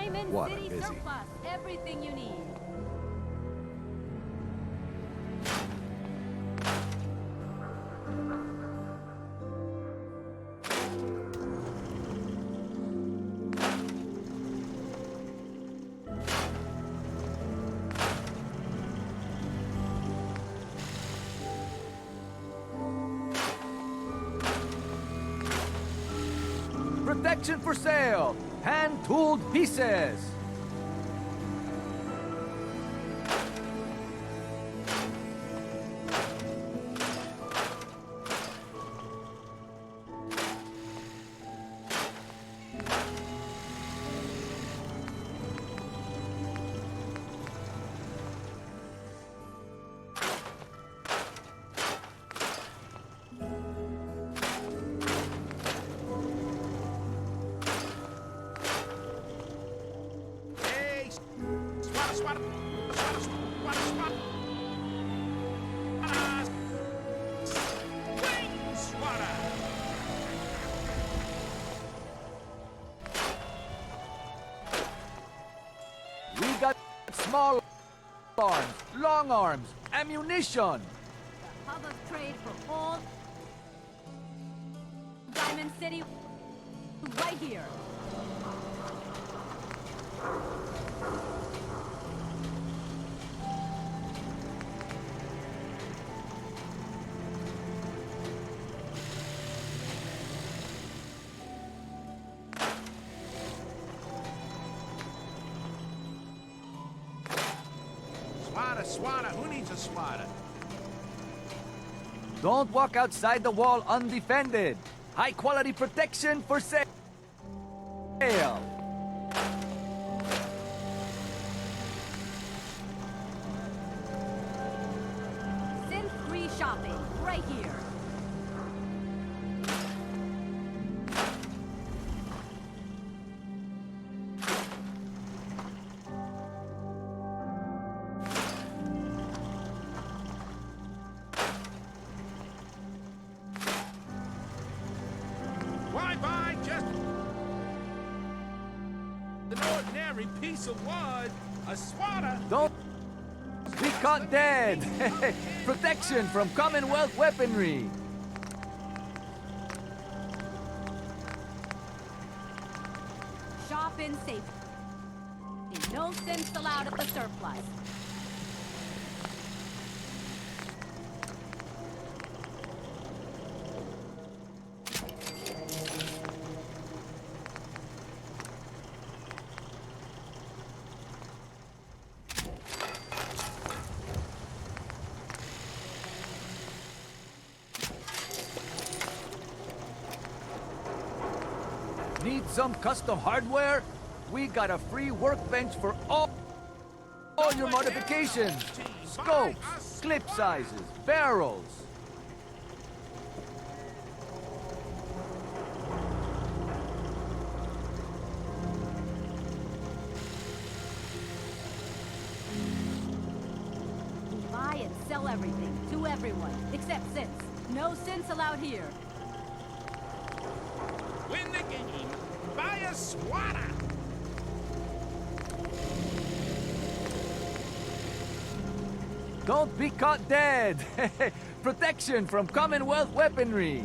Diamond What a City busy. surplus. Everything you need. Protection for sale! Hand-tooled pieces! We got small arms, long arms, ammunition! The hub of trade for all Diamond City right here. Swatter, who needs a swatter? Don't walk outside the wall undefended. High quality protection for sale. Synth-free shopping right here. Why buy just an ordinary piece of wood? A swatter? Don't be caught dead. Protection from Commonwealth weaponry. Shop in safety. No synths allowed at the surplus. Need some custom hardware? We got a free workbench for all your modifications. Scopes, clip sizes, barrels. We buy and sell everything to everyone, except synths. No synths allowed here. Win the game. Buy a swatter. Don't be caught dead. Protection from Commonwealth weaponry.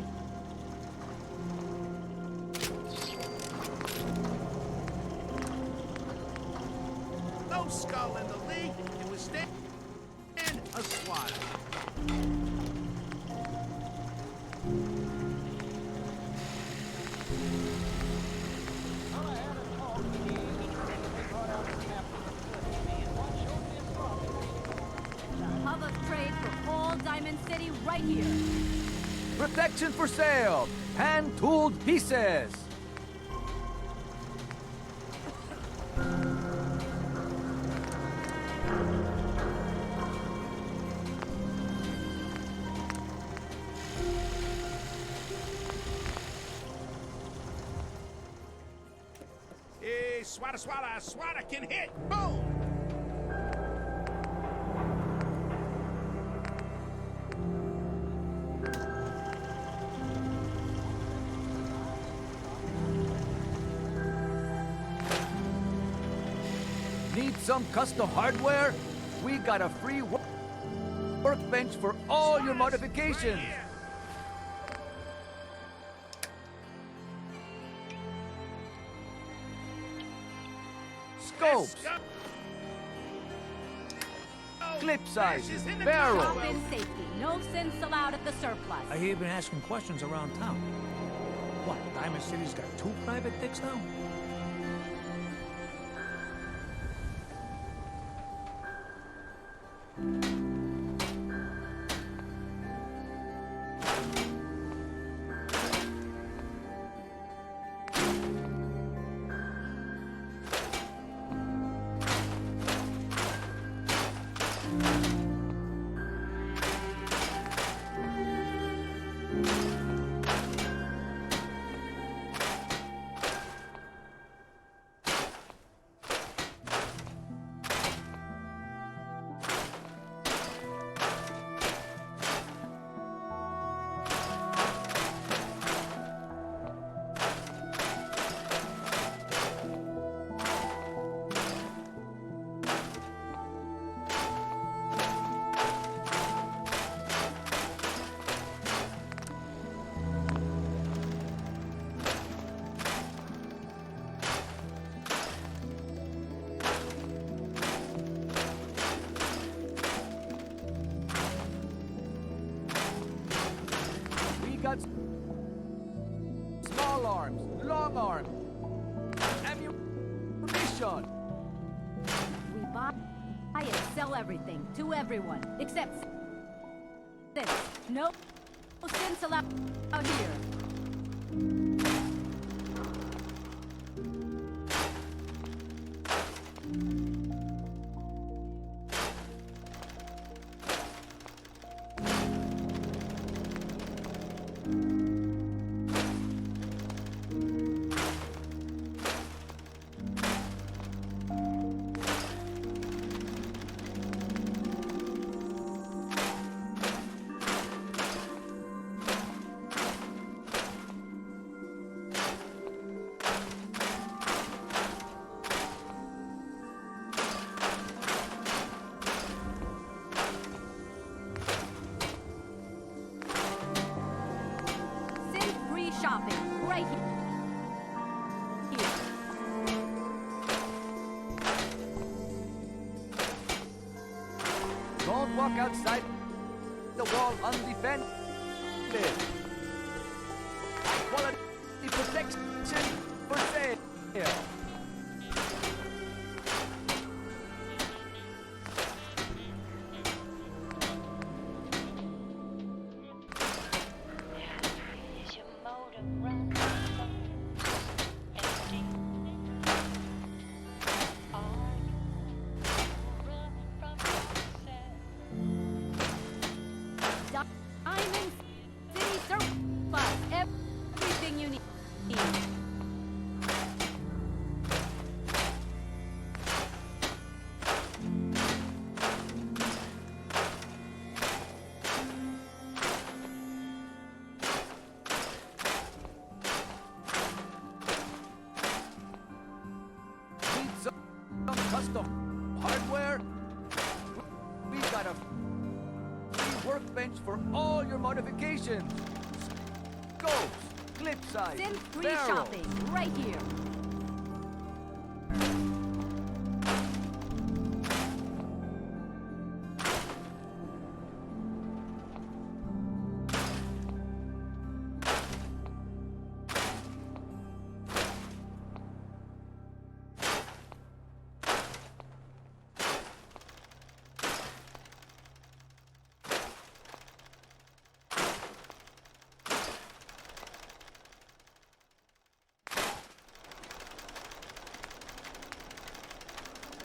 No skull in the league. It was stand a swatter. Hub of trade for all Diamond City right here. Protection for sale. Hand-tooled pieces. Hey, swatter, swatter, swatter can hit. Boom! Need some custom hardware? We got a free workbench for all your modifications. Scopes, clip sizes, barrels. Drop in safety. No sins allowed at the surplus. I hear you've been asking questions around town. What, Diamond City's got 2 private dicks now? Got small arms, long arms, ammunition. We buy and sell everything to everyone, except this. No sins allowed out here. Shopping right here. Don't walk outside the wall undefended. Quality protection for sale. Everything you need. Need some custom hardware? We got a free workbench for all your modifications. Scopes, clip size, Sin free barrels. shopping right here.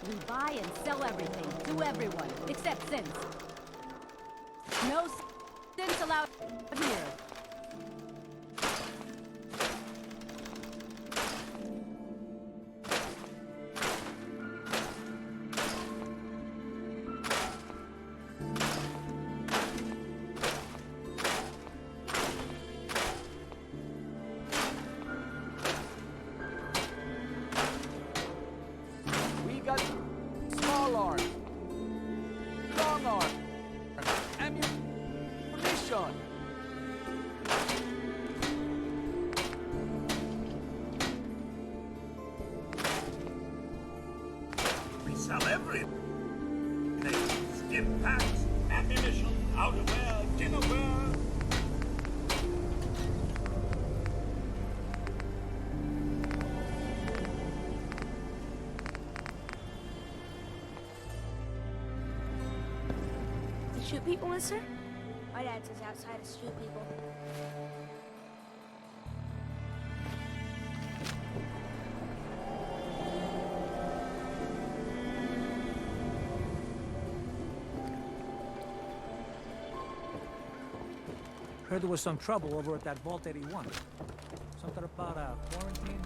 We buy and sell everything to everyone, except sins. No sins allowed here. arms, long arms, ammunition. We sell everything. Stim packs, ammunition, outerwear, dinnerware. They shoot people, mister? My dad says outside to shoot people. Heard there was some trouble over at that Vault 81. Something about quarantine?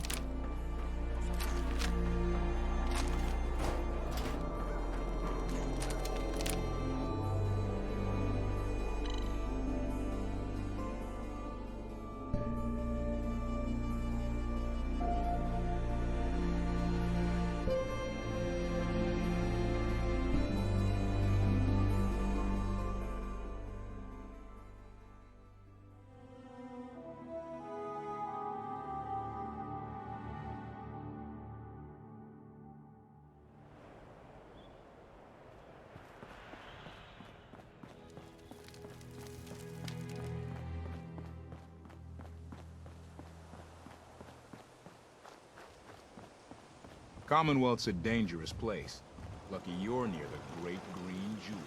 Commonwealth's a dangerous place. Lucky you're near the Great Green Jewel.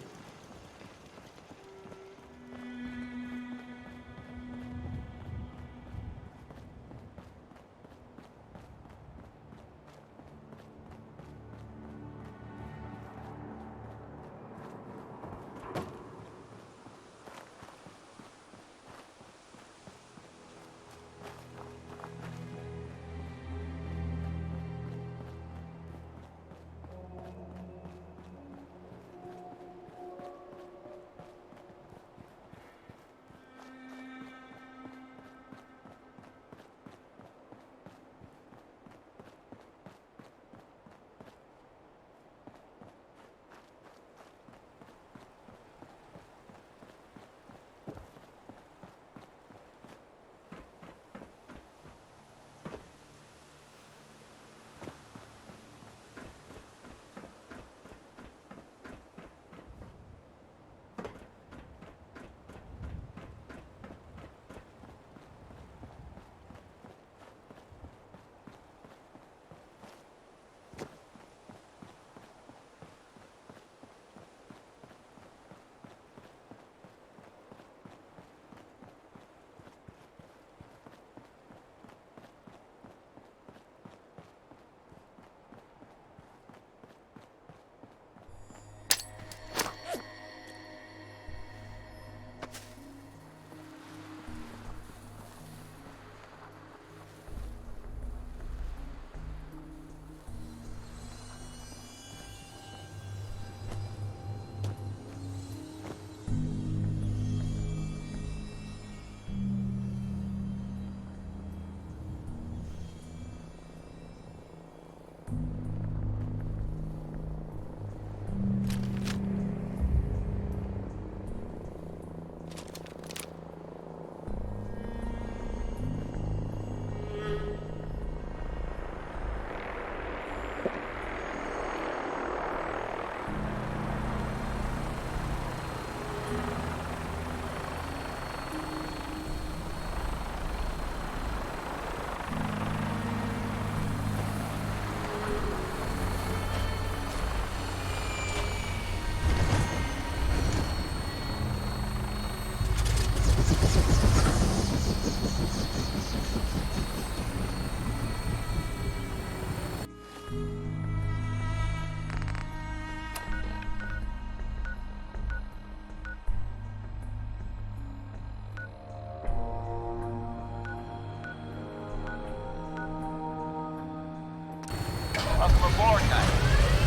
Welcome aboard, Knight.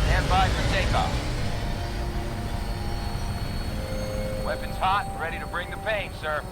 Stand by for takeoff. Weapons hot and ready to bring the pain, sir.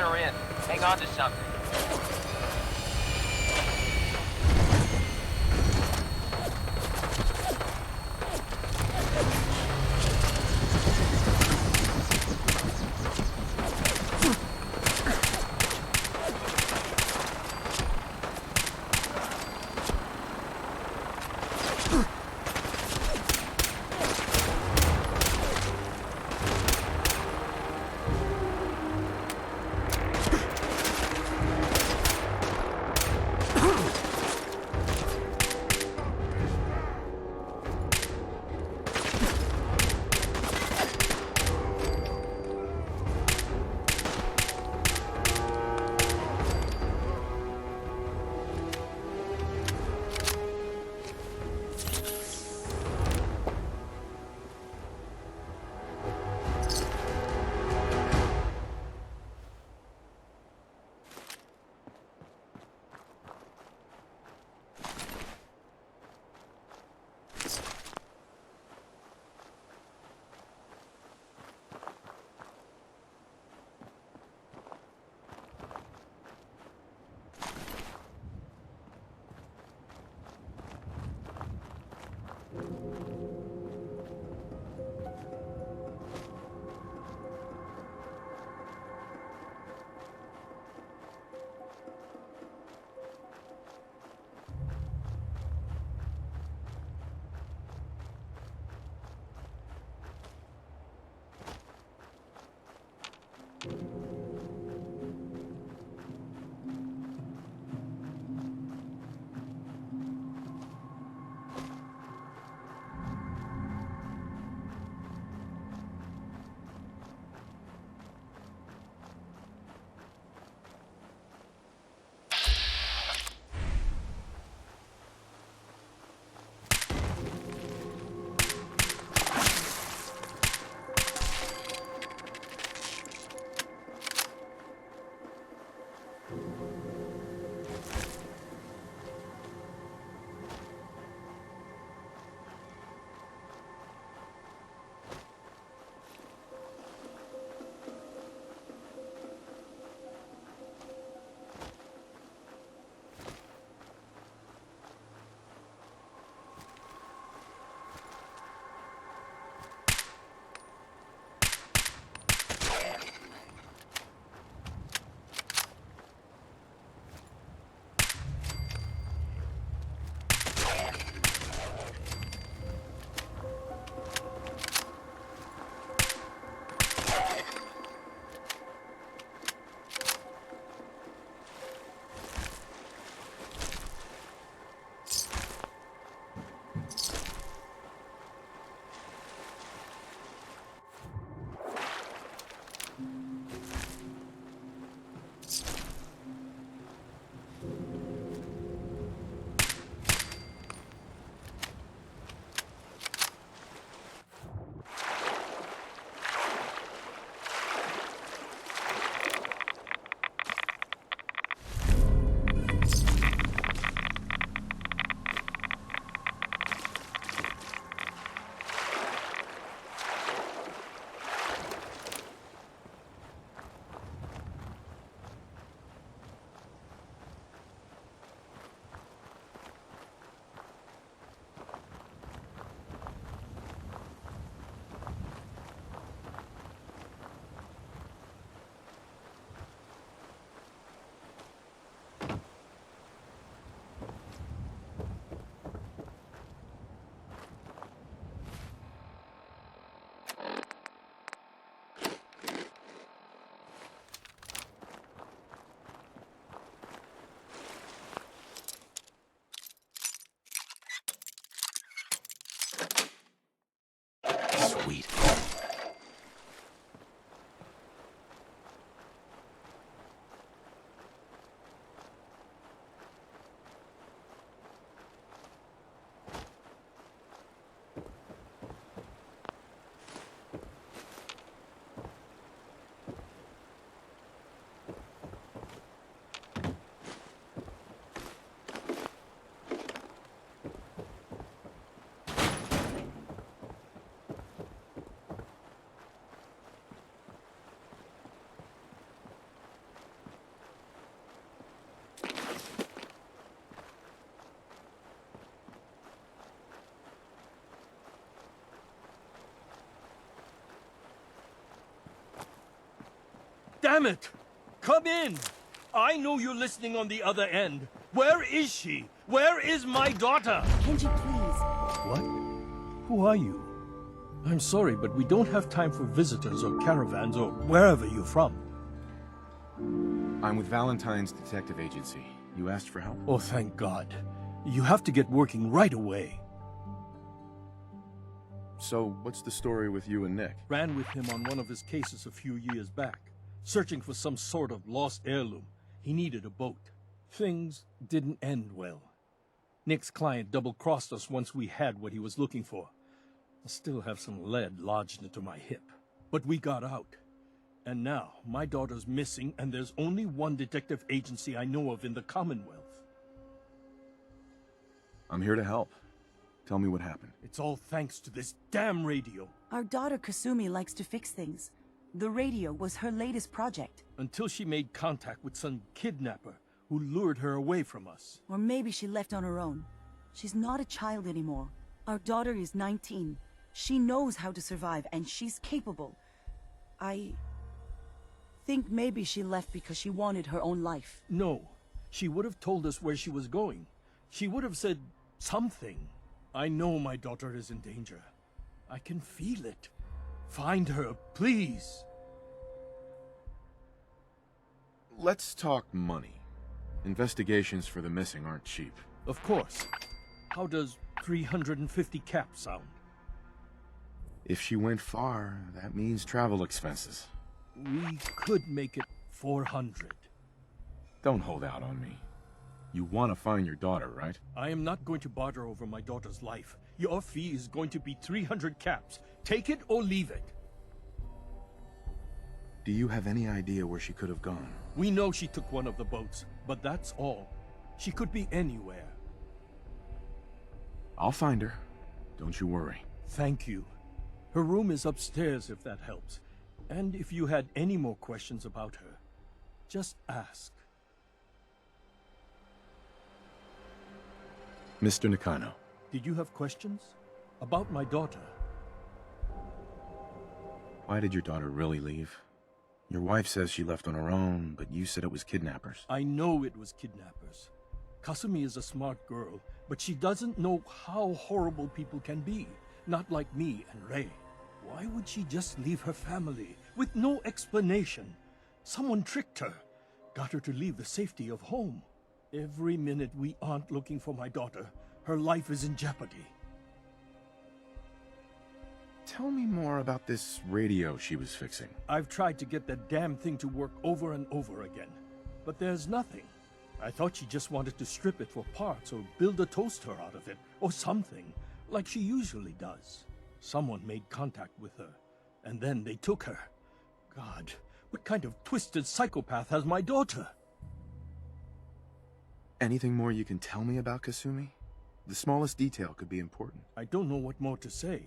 are in. Hang on to something. Damn it! Come in! I know you're listening on the other end. Where is she? Where is my daughter? Kenji, please. What? Who are you? I'm sorry, but we don't have time for visitors or caravans or wherever you're from. I'm with Valentine's Detective Agency. You asked for help? Oh, thank God. You have to get working right away. So, what's the story with you and Nick? Ran with him on one of his cases a few years back, searching for some sort of lost heirloom. He needed a boat. Things didn't end well. Nick's client double-crossed us once we had what he was looking for. I still have some lead lodged into my hip. But we got out. And now, my daughter's missing, and there's only one detective agency I know of in the Commonwealth. I'm here to help. Tell me what happened. It's all thanks to this damn radio. Our daughter Kasumi likes to fix things. The radio was her latest project. Until she made contact with some kidnapper who lured her away from us. Or maybe she left on her own. She's not a child anymore. Our daughter is 19. She knows how to survive, and she's capable. I think maybe she left because she wanted her own life. No. She would have told us where she was going. She would have said something. I know my daughter is in danger. I can feel it. Find her, please. Let's talk money. Investigations for the missing aren't cheap. Of course. How does 350 caps sound? If she went far, that means travel expenses. We could make it 400. Don't hold out on me. You want to find your daughter, right? I am not going to barter over my daughter's life. Your fee is going to be 300 caps. Take it or leave it. Do you have any idea where she could have gone? We know she took one of the boats, but that's all. She could be anywhere. I'll find her. Don't you worry. Thank you. Her room is upstairs if that helps. And if you had any more questions about her, just ask. Mr. Nakano. Did you have questions? About my daughter? Why did your daughter really leave? Your wife says she left on her own, but you said it was kidnappers. I know it was kidnappers. Kasumi is a smart girl, but she doesn't know how horrible people can be. Not like me and Ray. Why would she just leave her family with no explanation? Someone tricked her, got her to leave the safety of home. Every minute we aren't looking for my daughter, her life is in jeopardy. Tell me more about this radio she was fixing. I've tried to get that damn thing to work over and over again, but there's nothing. I thought she just wanted to strip it for parts or build a toaster out of it, or something, like she usually does. Someone made contact with her, and then they took her. God, what kind of twisted psychopath has my daughter? Anything more you can tell me about Kasumi? The smallest detail could be important. I don't know what more to say.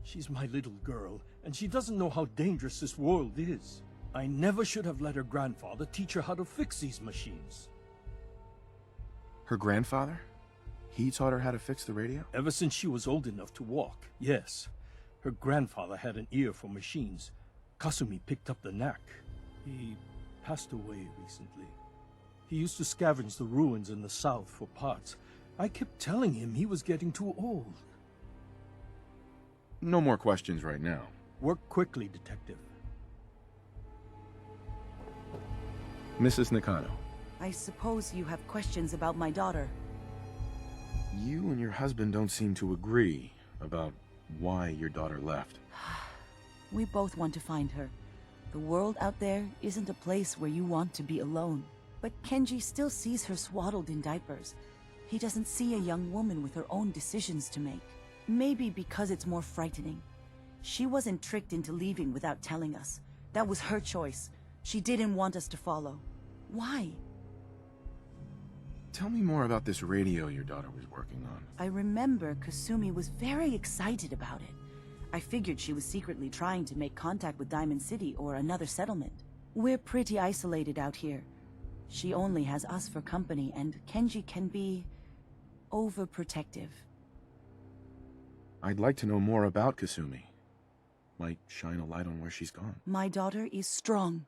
She's my little girl, and she doesn't know how dangerous this world is. I never should have let her grandfather teach her how to fix these machines. Her grandfather? He taught her how to fix the radio? Ever since she was old enough to walk, yes. Her grandfather had an ear for machines. Kasumi picked up the knack. He passed away recently. He used to scavenge the ruins in the south for parts. I kept telling him he was getting too old. No more questions right now. Work quickly, Detective. Mrs. Nakano. I suppose you have questions about my daughter. You and your husband don't seem to agree about why your daughter left. We both want to find her. The world out there isn't a place where you want to be alone. But Kenji still sees her swaddled in diapers. He doesn't see a young woman with her own decisions to make. Maybe because it's more frightening. She wasn't tricked into leaving without telling us. That was her choice. She didn't want us to follow. Why? Tell me more about this radio your daughter was working on. I remember Kasumi was very excited about it. I figured she was secretly trying to make contact with Diamond City or another settlement. We're pretty isolated out here. She only has us for company, and Kenji can be overprotective. I'd like to know more about Kasumi. Might shine a light on where she's gone. My daughter is strong,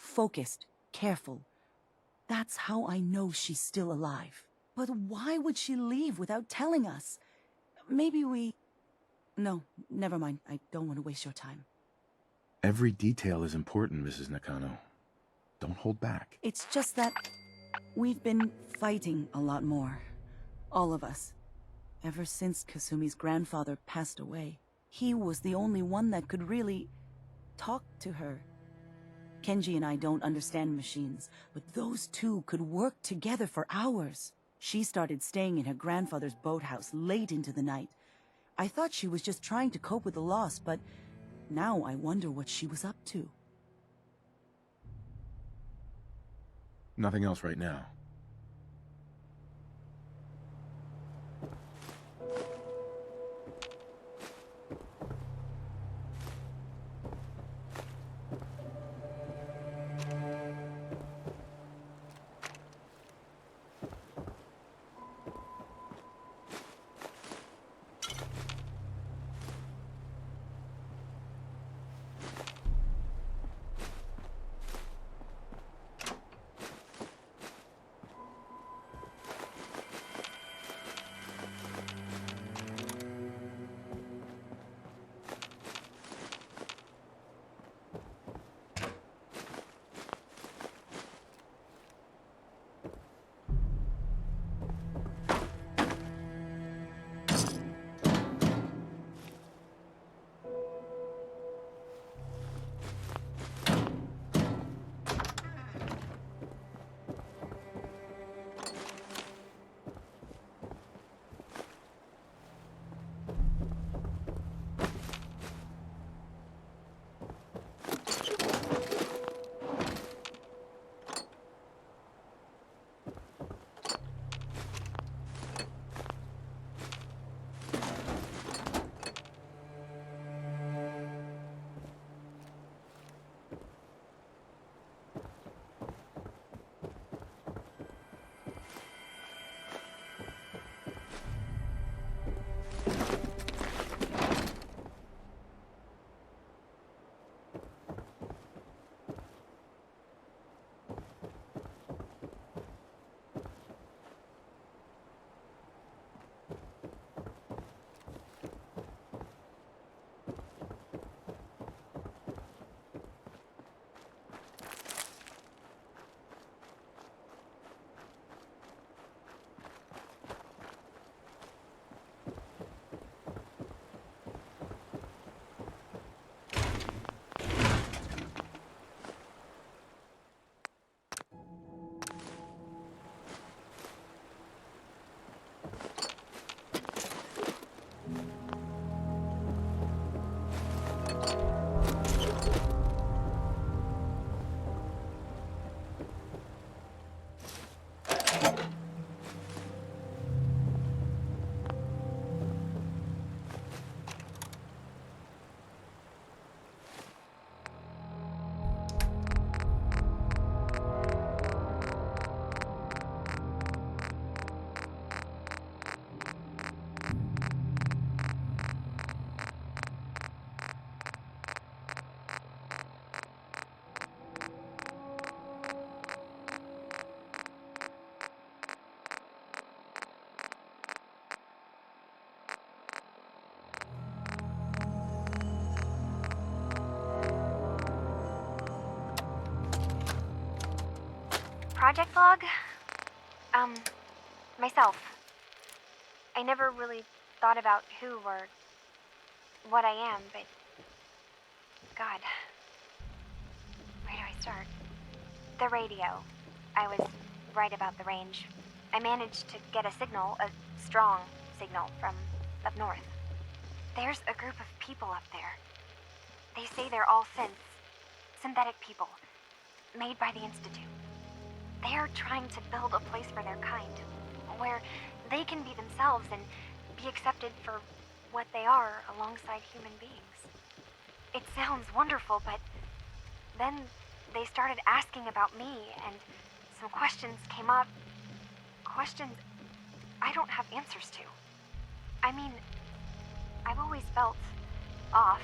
focused, careful. That's how I know she's still alive. But why would she leave without telling us? Maybe we... No, never mind. I don't want to waste your time. Every detail is important, Mrs. Nakano. Don't hold back. It's just that we've been fighting a lot more. All of us. Ever since Kasumi's grandfather passed away. He was the only one that could really talk to her. Kenji and I don't understand machines, but those two could work together for hours. She started staying in her grandfather's boathouse late into the night. I thought she was just trying to cope with the loss, but now I wonder what she was up to. Nothing else right now. Project log? Myself. I never really thought about who or what I am, but... God. Where do I start? The radio. I was right about the range. I managed to get a signal, a strong signal, from up north. There's a group of people up there. They say they're all synthetic people, made by the Institute. They're trying to build a place for their kind, where they can be themselves and be accepted for what they are alongside human beings. It sounds wonderful, but then they started asking about me, and some questions came up. Questions I don't have answers to. I mean, I've always felt off,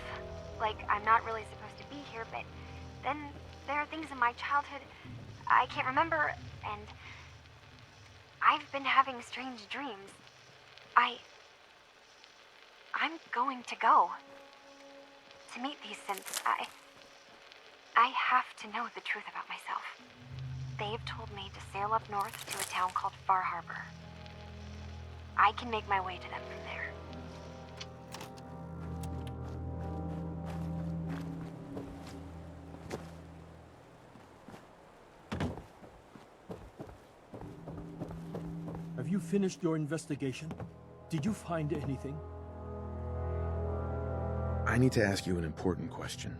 like I'm not really supposed to be here, but then There are things in my childhood I can't remember, and I've been having strange dreams. I'm going to go. To meet these synths, I have to know the truth about myself. They've told me to sail up north to a town called Far Harbor. I can make my way to them from there. Have you finished your investigation? Did you find anything? I need to ask you an important question.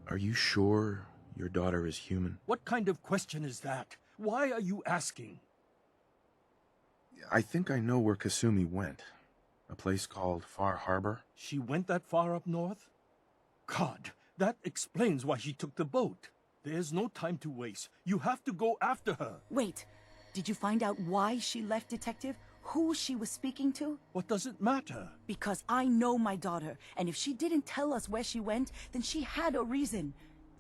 Are you sure your daughter is human? What kind of question is that? Why are you asking? I think I know where Kasumi went. A place called Far Harbor. She went that far up north? God, that explains why she took the boat. There's no time to waste. You have to go after her. Wait, did you find out why she left, Detective? Who she was speaking to? What does it matter? Because I know my daughter, and if she didn't tell us where she went, then she had a reason.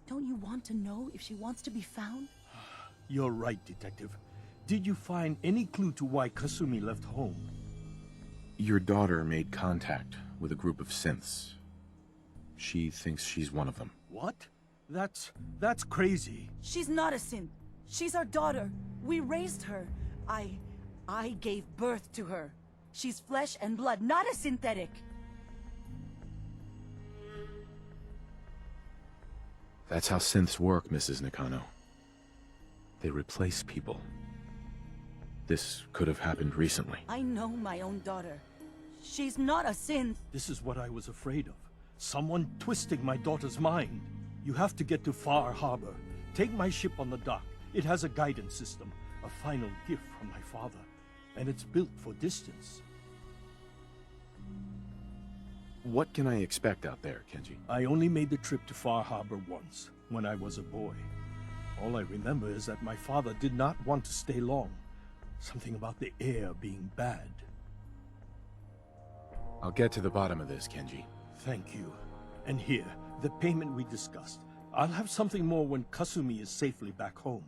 Don't you want to know if she wants to be found? You're right, Detective. Did you find any clue to why Kasumi left home? Your daughter made contact with a group of synths. She thinks she's one of them. What? That's crazy. She's not a synth. She's our daughter. We raised her. I gave birth to her. She's flesh and blood, not a synthetic. That's how synths work, Mrs. Nakano. They replace people. This could have happened recently. I know my own daughter. She's not a synth. This is what I was afraid of. Someone twisting my daughter's mind. You have to get to Far Harbor. Take my ship on the dock. It has a guidance system, a final gift from my father. And it's built for distance. What can I expect out there, Kenji? I only made the trip to Far Harbor once, when I was a boy. All I remember is that my father did not want to stay long. Something about the air being bad. I'll get to the bottom of this, Kenji. Thank you. And here, the payment we discussed. I'll have something more when Kasumi is safely back home.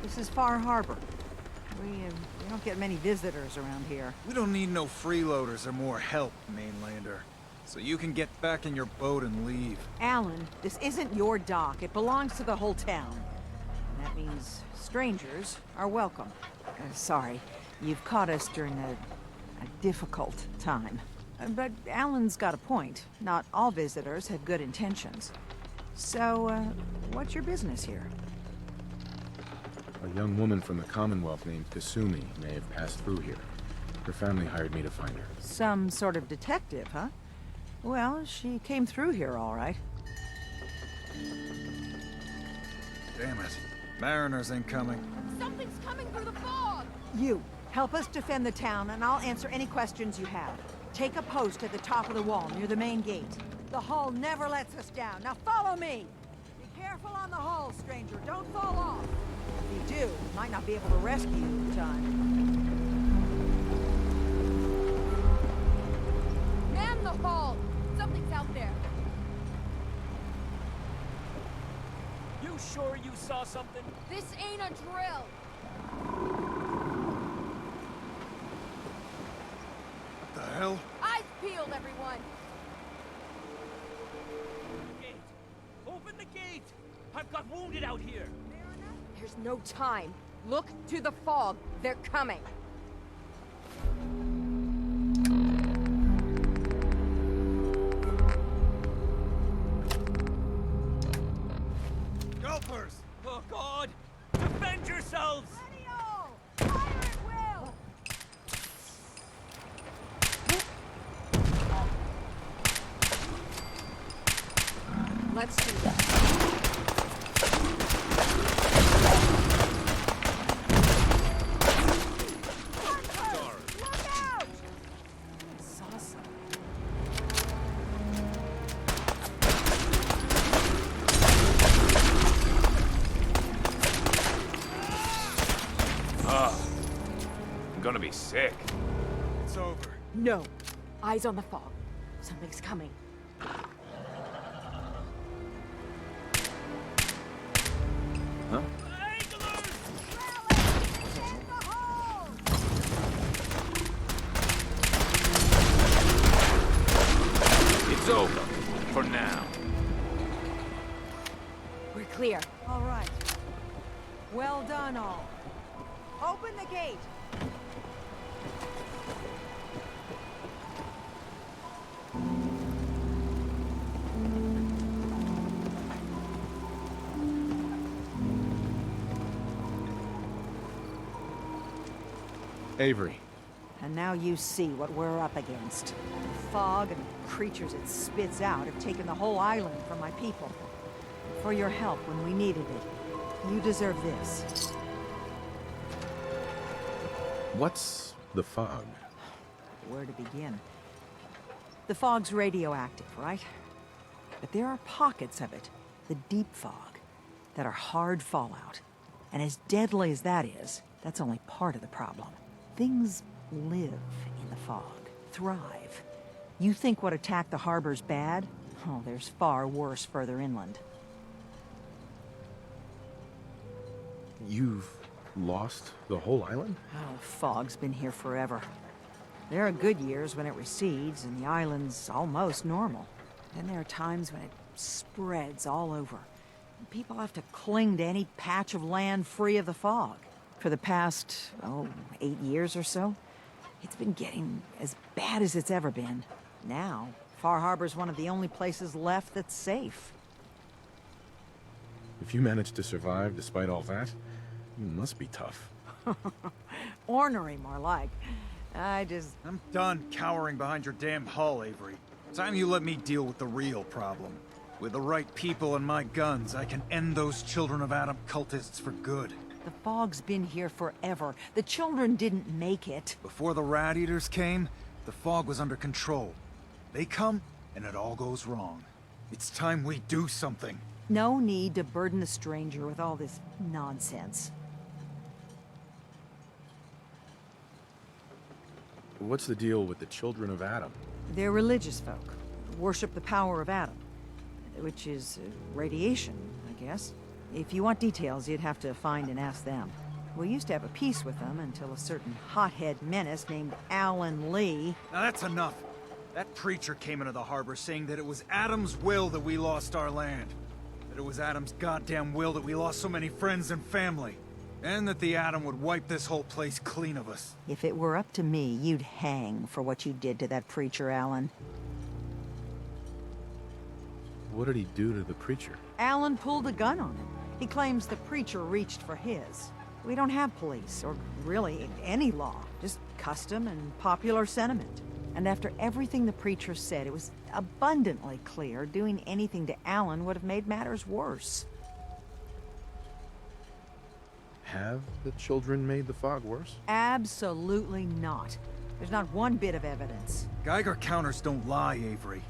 This is Far Harbor. We don't get many visitors around here. We don't need no freeloaders or more help, mainlander. So you can get back in your boat and leave. Alan, this isn't your dock. It belongs to the whole town. And that means strangers are welcome. Sorry, you've caught us during a difficult time. But Alan's got a point. Not all visitors have good intentions. So, what's your business here? A young woman from the Commonwealth named Kasumi may have passed through here. Her family hired me to find her. Some sort of detective, huh? Well, she came through here all right. Damn it. Mariners incoming. Something's coming through the fog! You, help us defend the town, and I'll answer any questions you have. Take a post at the top of the wall, near the main gate. The hull never lets us down. Now follow me! Be careful on the hull, stranger. Don't fall off. If you do, we might not be able to rescue you in time. Man the hull! Something's out there. You sure you saw something? This ain't a drill! What the hell? Eyes peeled, everyone! Gate! Open the gate! I've got wounded out here! There's no time. Look to the fog. They're coming. Gulpers! Oh, God! Defend yourselves! Fire at will! Let's do that. I'm gonna be sick. It's over. No. Eyes on the fog. Something's coming. Huh? It's over. For now. We're clear. All right. Well done, all. Open the gate. Avery. And now you see what we're up against. The fog and the creatures it spits out have taken the whole island from my people. For your help when we needed it. You deserve this. What's the fog? Where to begin? The fog's radioactive, right? But there are pockets of it, the deep fog, that are hard fallout. And as deadly as that is, that's only part of the problem. Things live in the fog, thrive. You think what attacked the harbor's bad? Oh, there's far worse further inland. You've lost the whole island? Oh, fog's been here forever. There are good years when it recedes and the island's almost normal. Then there are times when it spreads all over. And people have to cling to any patch of land free of the fog. For the past, 8 years or so, it's been getting as bad as it's ever been. Now, Far Harbor's one of the only places left that's safe. If you managed to survive despite all that, you must be tough. Ornery, more like. I'm done cowering behind your damn hull, Avery. Time you let me deal with the real problem. With the right people and my guns, I can end those Children of Adam cultists for good. The fog's been here forever. The children didn't make it. Before the Rat Eaters came, the fog was under control. They come, and it all goes wrong. It's time we do something. No need to burden the stranger with all this nonsense. What's the deal with the Children of Adam? They're religious folk. Worship the power of Adam. Which is radiation, I guess. If you want details, you'd have to find and ask them. We used to have a peace with them until a certain hothead menace named Alan Lee... Now that's enough. That preacher came into the harbor saying that it was Adam's will that we lost our land. That it was Adam's goddamn will that we lost so many friends and family. And that the Atom would wipe this whole place clean of us. If it were up to me, you'd hang for what you did to that preacher, Alan. What did he do to the preacher? Alan pulled a gun on him. He claims the preacher reached for his. We don't have police, or really any law, just custom and popular sentiment. And after everything the preacher said, it was abundantly clear doing anything to Alan would have made matters worse. Have the children made the fog worse? Absolutely not. There's not one bit of evidence. Geiger counters don't lie, Avery.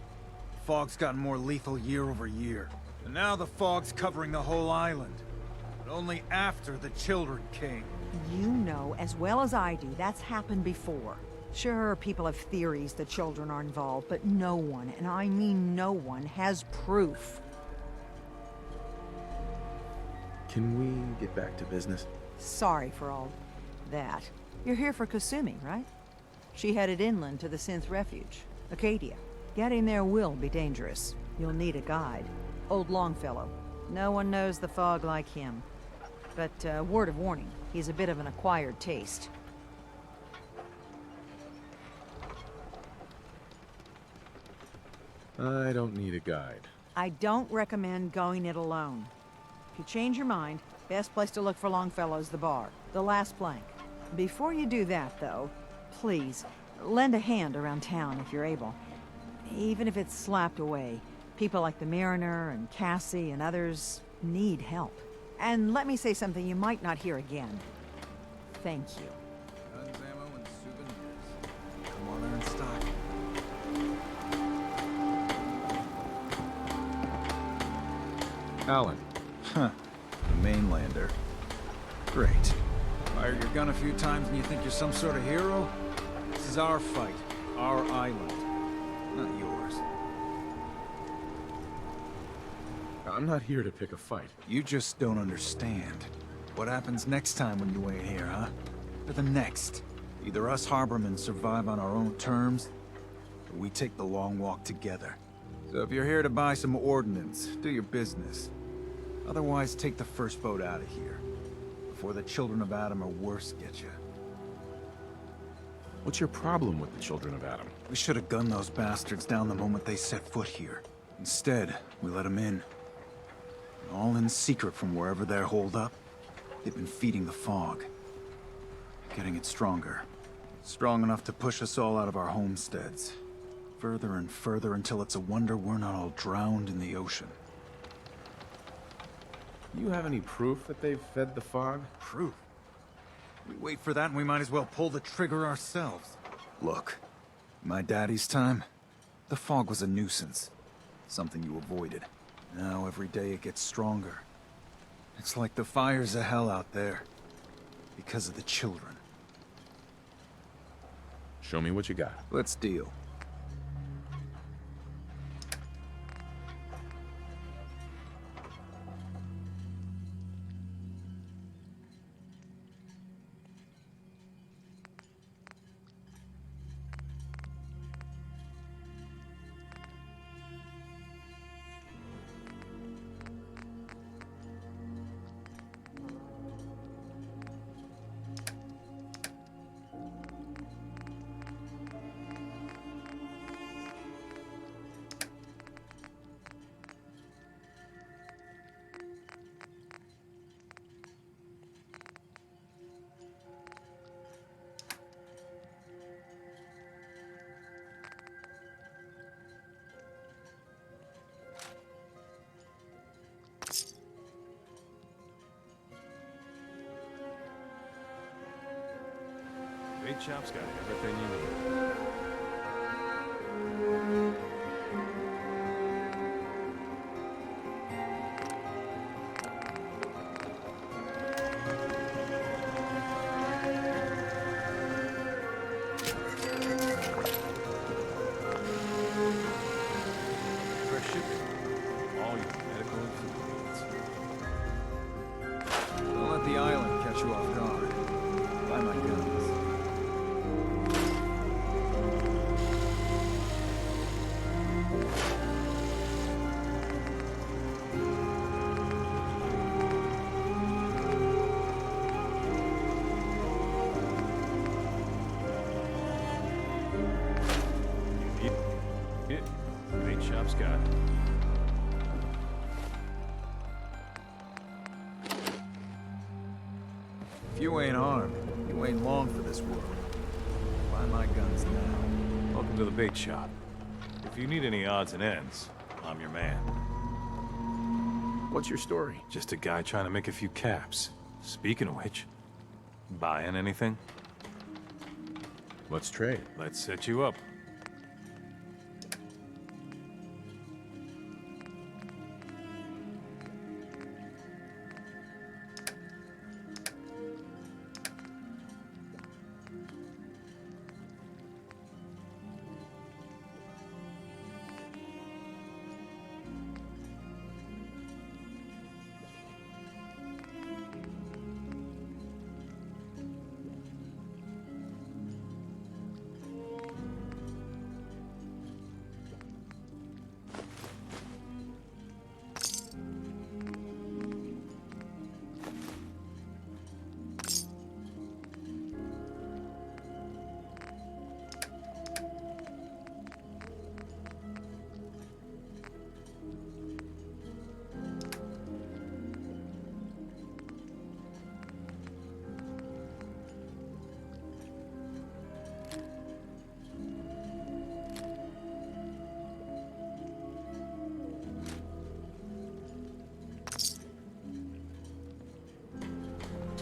Fog's gotten more lethal year over year. And now the fog's covering the whole island. But only after the children came. You know as well as I do that's happened before. Sure, people have theories the children are involved, but no one, and I mean no one, has proof. Can we get back to business? Sorry for all that. You're here for Kasumi, right? She headed inland to the Synth Refuge, Acadia. Getting there will be dangerous. You'll need a guide. Old Longfellow. No one knows the fog like him. But, word of warning, he's a bit of an acquired taste. I don't need a guide. I don't recommend going it alone. If you change your mind, best place to look for Longfellow's the bar, the last plank. Before you do that, though, please, lend a hand around town if you're able. Even if it's slapped away. People like the Mariner and Cassie and others need help. And let me say something you might not hear again. Thank you. Guns, ammo, and souvenirs. Come on, in stock. Alan. Huh. The mainlander. Great. Fired your gun a few times and you think you're some sort of hero? This is our fight. Our island. Not yours. I'm not here to pick a fight. You just don't understand. What happens next time when you ain't here, huh? Or the next? Either us Harbormen survive on our own terms, or we take the long walk together. So if you're here to buy some ordnance, do your business. Otherwise, take the first boat out of here. Before the Children of Adam or worse get you. What's your problem with the Children of Adam? We should have gunned those bastards down the moment they set foot here. Instead, we let them in. All in secret from wherever they're holed up. They've been feeding the fog. Getting it stronger. Strong enough to push us all out of our homesteads. Further and further until it's a wonder we're not all drowned in the ocean. You have any proof that they've fed the fog? Proof? We wait for that and we might as well pull the trigger ourselves. Look, my daddy's time, the fog was a nuisance. Something you avoided. Now every day it gets stronger. It's like the fires of hell out there. Because of the children. Show me what you got. Let's deal. Bait shop's got everything you need. Fresh shipping. All your medical and food needs. Don't let the island catch you off guard. Buy my guns. bait shop's got. If you ain't armed, you ain't long for this world. Buy my guns now. Welcome to the bait shop. If you need any odds and ends, I'm your man. What's your story? Just a guy trying to make a few caps. Speaking of which, buying anything? Let's trade. Let's set you up.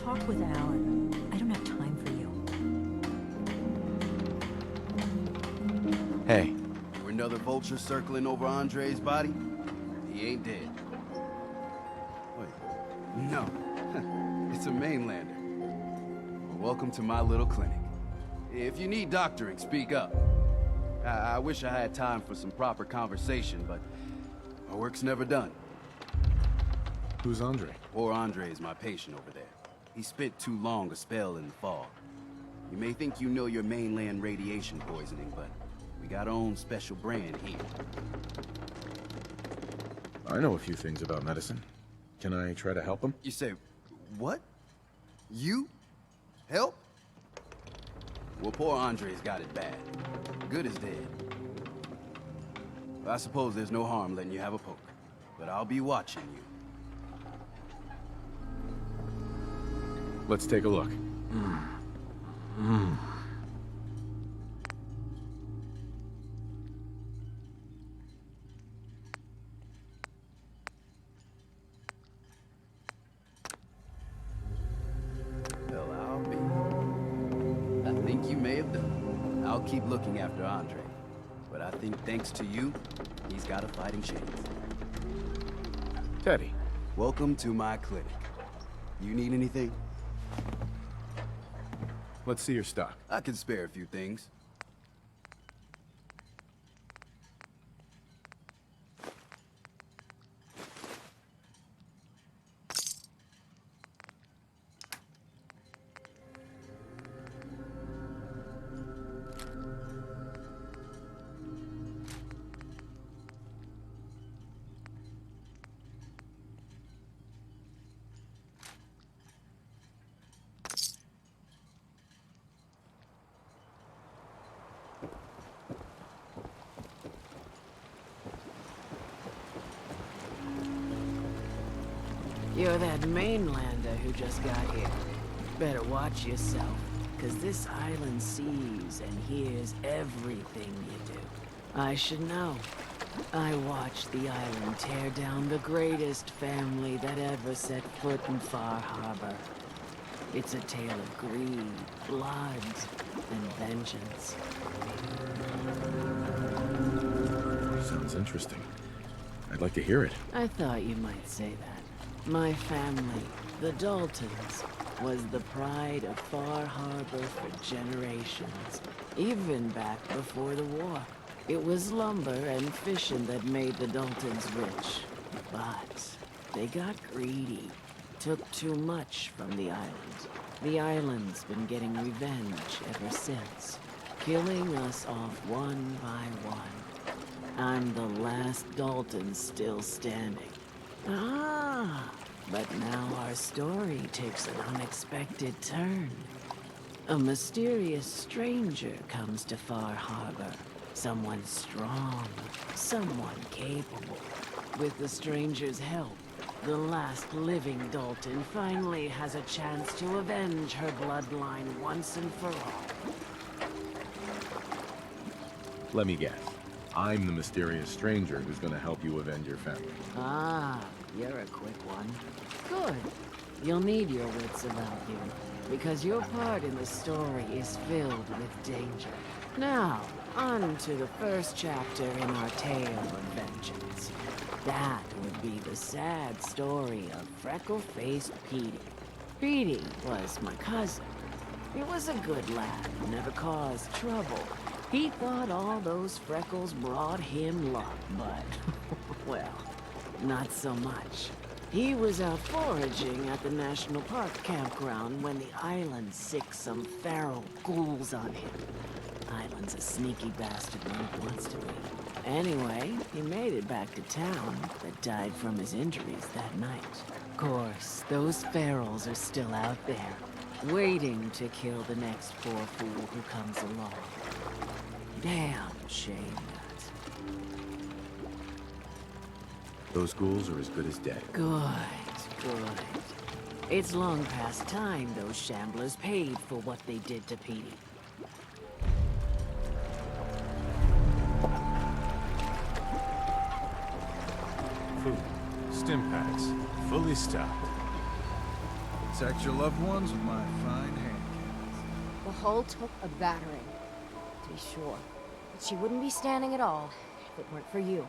Talk with Alan. I don't have time for you. Hey. Or another vulture circling over Andre's body? He ain't dead. Wait, no. It's a mainlander. Well, welcome to my little clinic. If you need doctoring, speak up. I wish I had time for some proper conversation, but my work's never done. Who's Andre? Poor Andre is my patient over there. He spent too long a spell in the fog. You may think you know your mainland radiation poisoning, but we got our own special brand here. I know a few things about medicine. Can I try to help him? You say, what? You? Help? Well, poor Andre's got it bad. Good as dead. I suppose there's no harm letting you have a poke, but I'll be watching you. Let's take a look. Well, I'll be. I think you may have done. I'll keep looking after Andre. But I think thanks to you, he's got a fighting chance. Teddy. Welcome to my clinic. You need anything? Let's see your stock. I can spare a few things. You're that mainlander who just got here. Better watch yourself, 'cause this island sees and hears everything you do. I should know. I watched the island tear down the greatest family that ever set foot in Far Harbor. It's a tale of greed, blood, and vengeance. Sounds interesting. I'd like to hear it. I thought you might say that. My family, the Daltons, was the pride of Far Harbor for generations, even back before the war. It was lumber and fishing that made the Daltons rich. But they got greedy, took too much from the island. The island's been getting revenge ever since, killing us off one by one. I'm the last Dalton still standing. Ah, but now our story takes an unexpected turn. A mysterious stranger comes to Far Harbor, Someone strong, someone capable. With the stranger's help, the last living Dalton finally has a chance to avenge her bloodline once and for all. Let me guess. I'm the mysterious stranger who's gonna help you avenge your family. Ah, you're a quick one. Good. You'll need your wits about you, because your part in the story is filled with danger. Now, on to the first chapter in our tale of vengeance. That would be the sad story of freckle-faced Petey. Petey was my cousin. He was a good lad, never caused trouble. He thought all those freckles brought him luck, but, well, not so much. He was out foraging at the National Park campground when the island sicked some feral ghouls on him. Island's a sneaky bastard when it wants to be. Anyway, he made it back to town, but died from his injuries that night. Of course, those ferals are still out there, waiting to kill the next poor fool who comes along. Damn shame that. Those ghouls are as good as dead. Good, good. It's long past time those shamblers paid for what they did to Petey. Food, stim packs, fully stocked. Protect your loved ones with my fine hand. The hull took a battering, to be sure. But she wouldn't be standing at all if it weren't for you.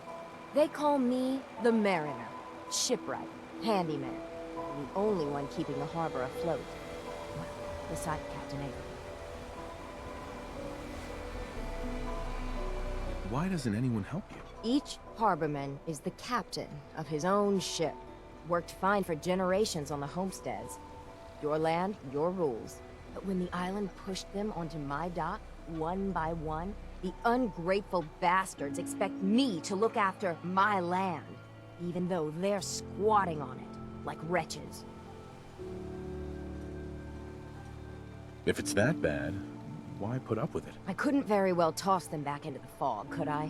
They call me the Mariner, shipwright, handyman, and the only one keeping the harbor afloat. Well, beside Captain Avery. Why doesn't anyone help you? Each harborman is the captain of his own ship. Worked fine for generations on the homesteads. Your land, your rules. But when the island pushed them onto my dock, one by one, the ungrateful bastards expect me to look after my land, even though they're squatting on it, like wretches. If it's that bad, why put up with it? I couldn't very well toss them back into the fog, could I?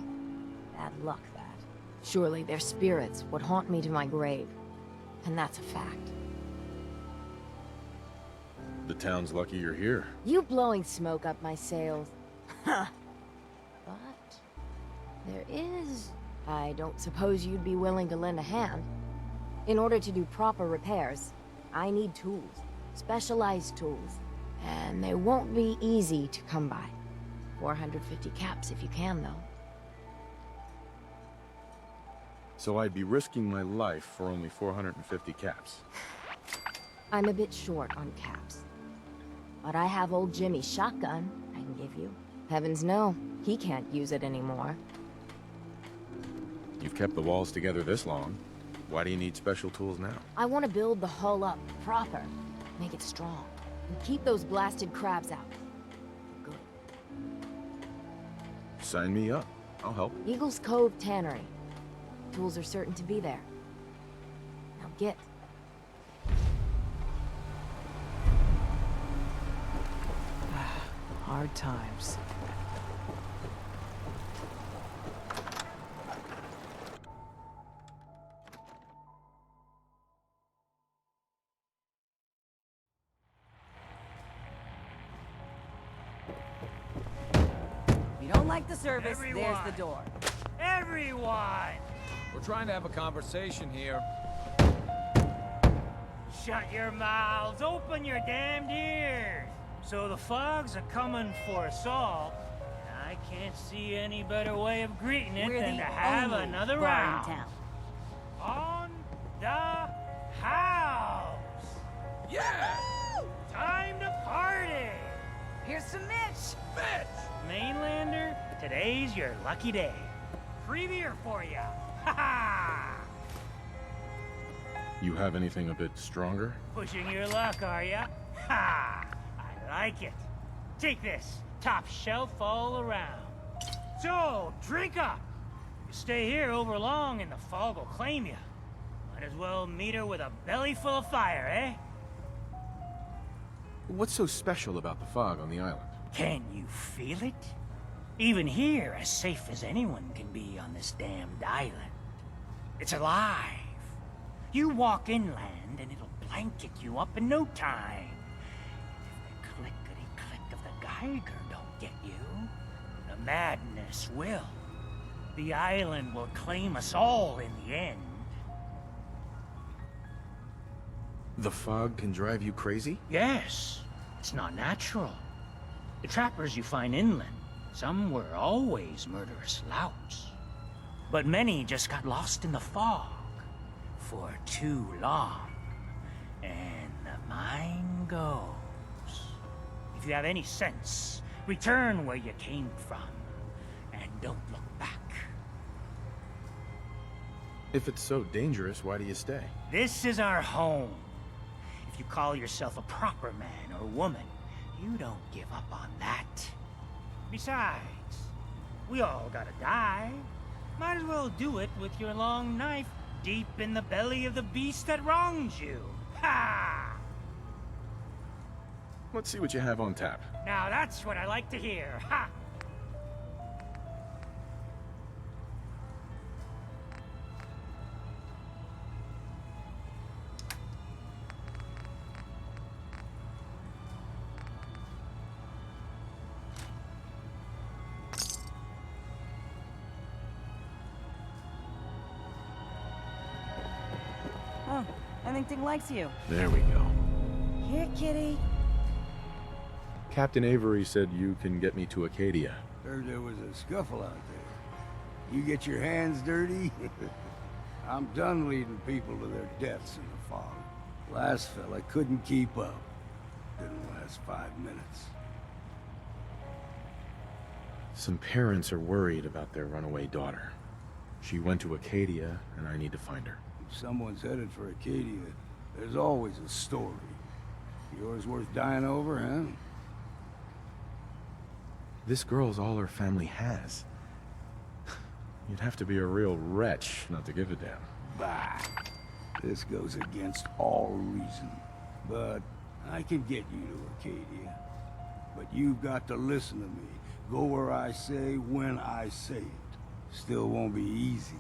Bad luck, that. Surely their spirits would haunt me to my grave. And that's a fact. The town's lucky you're here. You blowing smoke up my sails. Huh. But there is... I don't suppose you'd be willing to lend a hand. In order to do proper repairs, I need tools. Specialized tools. And they won't be easy to come by. 450 caps if you can, though. So I'd be risking my life for only 450 caps. I'm a bit short on caps. But I have old Jimmy's shotgun I can give you. Heavens no, he can't use it anymore. You've kept the walls together this long. Why do you need special tools now? I want to build the hull up proper. Make it strong. And keep those blasted crabs out. Good. Sign me up. I'll help. Eagle's Cove Tannery. Tools are certain to be there. Now get. Hard times. If you don't like the service, there's the door. Everyone! We're trying to have a conversation here. Shut your mouths, open your damned ears! So the fogs are coming for us all, and I can't see any better way of greeting it than to have another round. On the house! Yeah! Time to party! Here's some Mitch! Mitch! Mainlander, today's your lucky day. Free beer for ya! Ha ha! You have anything a bit stronger? Pushing your luck, are ya? Ha! I like it. Take this, top shelf all around. So, drink up. You stay here over long and the fog will claim you. Might as well meet her with a belly full of fire, eh? What's so special about the fog on the island? Can you feel it? Even here, as safe as anyone can be on this damned island. It's alive. You walk inland and it'll blanket you up in no time. If the clickety-click of the Geiger don't get you, the madness will. The island will claim us all in the end. The fog can drive you crazy? Yes, it's not natural. The trappers you find inland, some were always murderous louts. But many just got lost in the fog for too long. And the mind goes. If you have any sense, return where you came from, and don't look back. If it's so dangerous, why do you stay? This is our home. If you call yourself a proper man or woman, you don't give up on that. Besides, we all gotta die. Might as well do it with your long knife deep in the belly of the beast that wrongs you. Ha! Let's see what you have on tap. Now that's what I like to hear. Ha! Oh, I think Ting likes you. There we go. Here, kitty. Captain Avery said you can get me to Acadia. Heard there was a scuffle out there. You get your hands dirty? I'm done leading people to their deaths in the fog. Last fella couldn't keep up. Didn't last 5 minutes. Some parents are worried about their runaway daughter. She went to Acadia, and I need to find her. If someone's headed for Acadia, there's always a story. Yours worth dying over, huh? This girl's all her family has. You'd have to be a real wretch not to give a damn. Bah! This goes against all reason. But I can get you to Acadia. But you've got to listen to me. Go where I say, when I say it. Still won't be easy.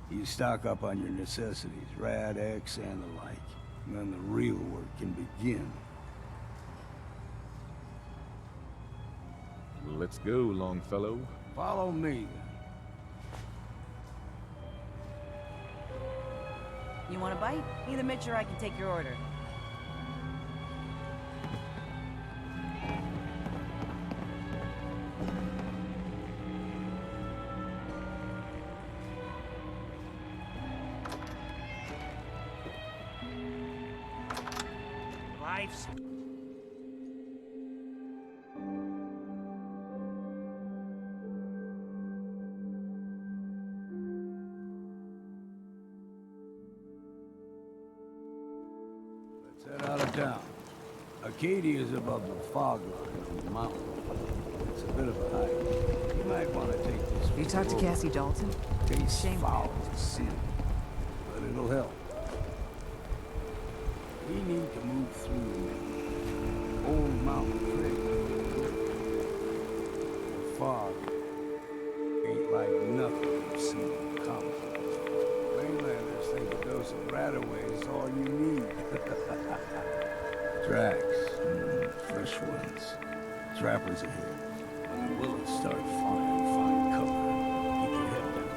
You stock up on your necessities, Rad X and the like. And then the real work can begin. Let's go, Longfellow. Follow me, then. You want a bite? Either Mitch or I can take your order. Life's... Let's head out of town. Acadia is above the fog line on the mountain. It's a bit of a hike. You might want to take this. You talked to Cassie Dalton? Tastes foul to sin, but it'll help. We need to move through Old Mountain Creek. The fog ain't like nothing we've seen in comic books. Mainlanders think a dose of Radaway is all you need. Tracks, fresh ones. Trappers ahead. When the bullets start flying, find cover. Keep your head down.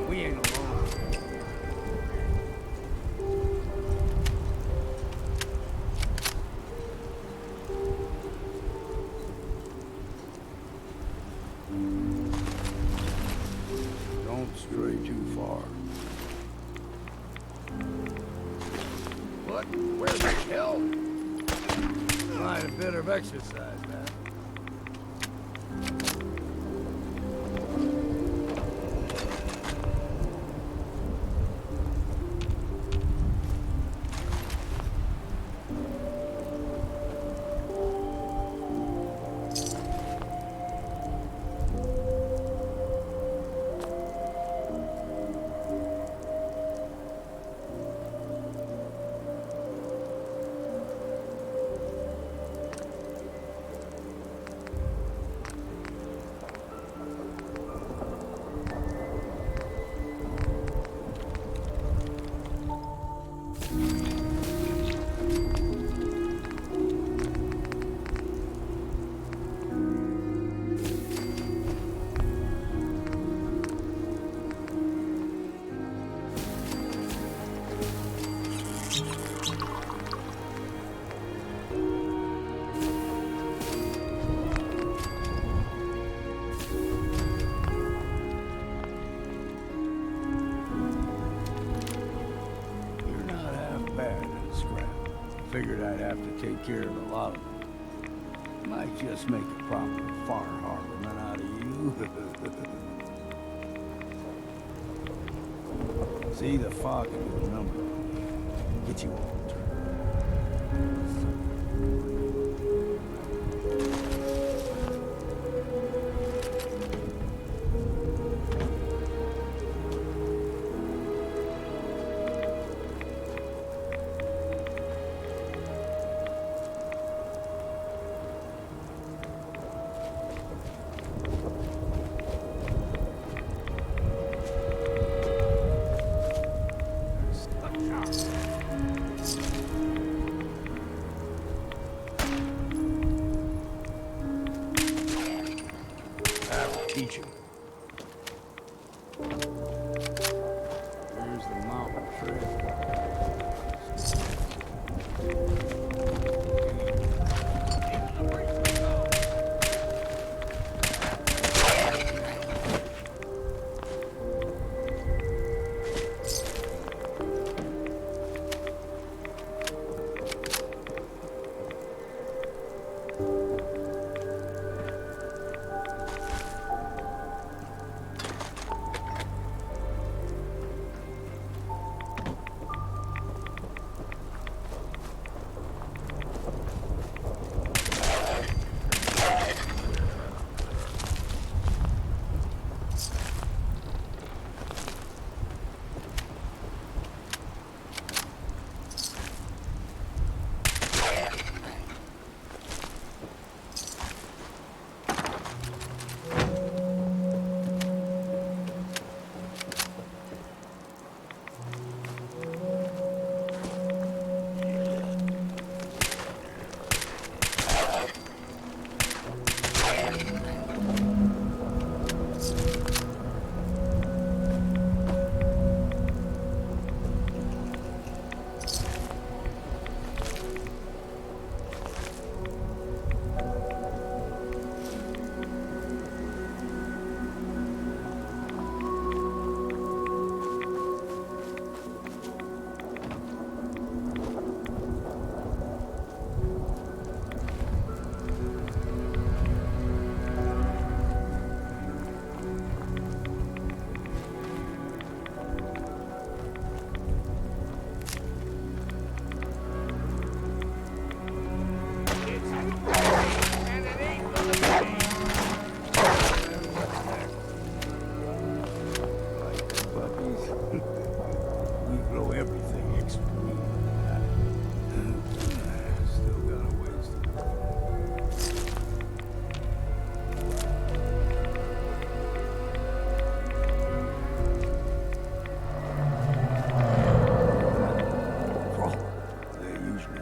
We ain't alone. Don't stray too far. What? Where the hell? Might a bit of exercise, man. figured I'd have to take care of a lot of them. Might just make a proper far harborman out of you. See, the fog can do a number on you. Get you all turned. Teach him. There's the mountain trail.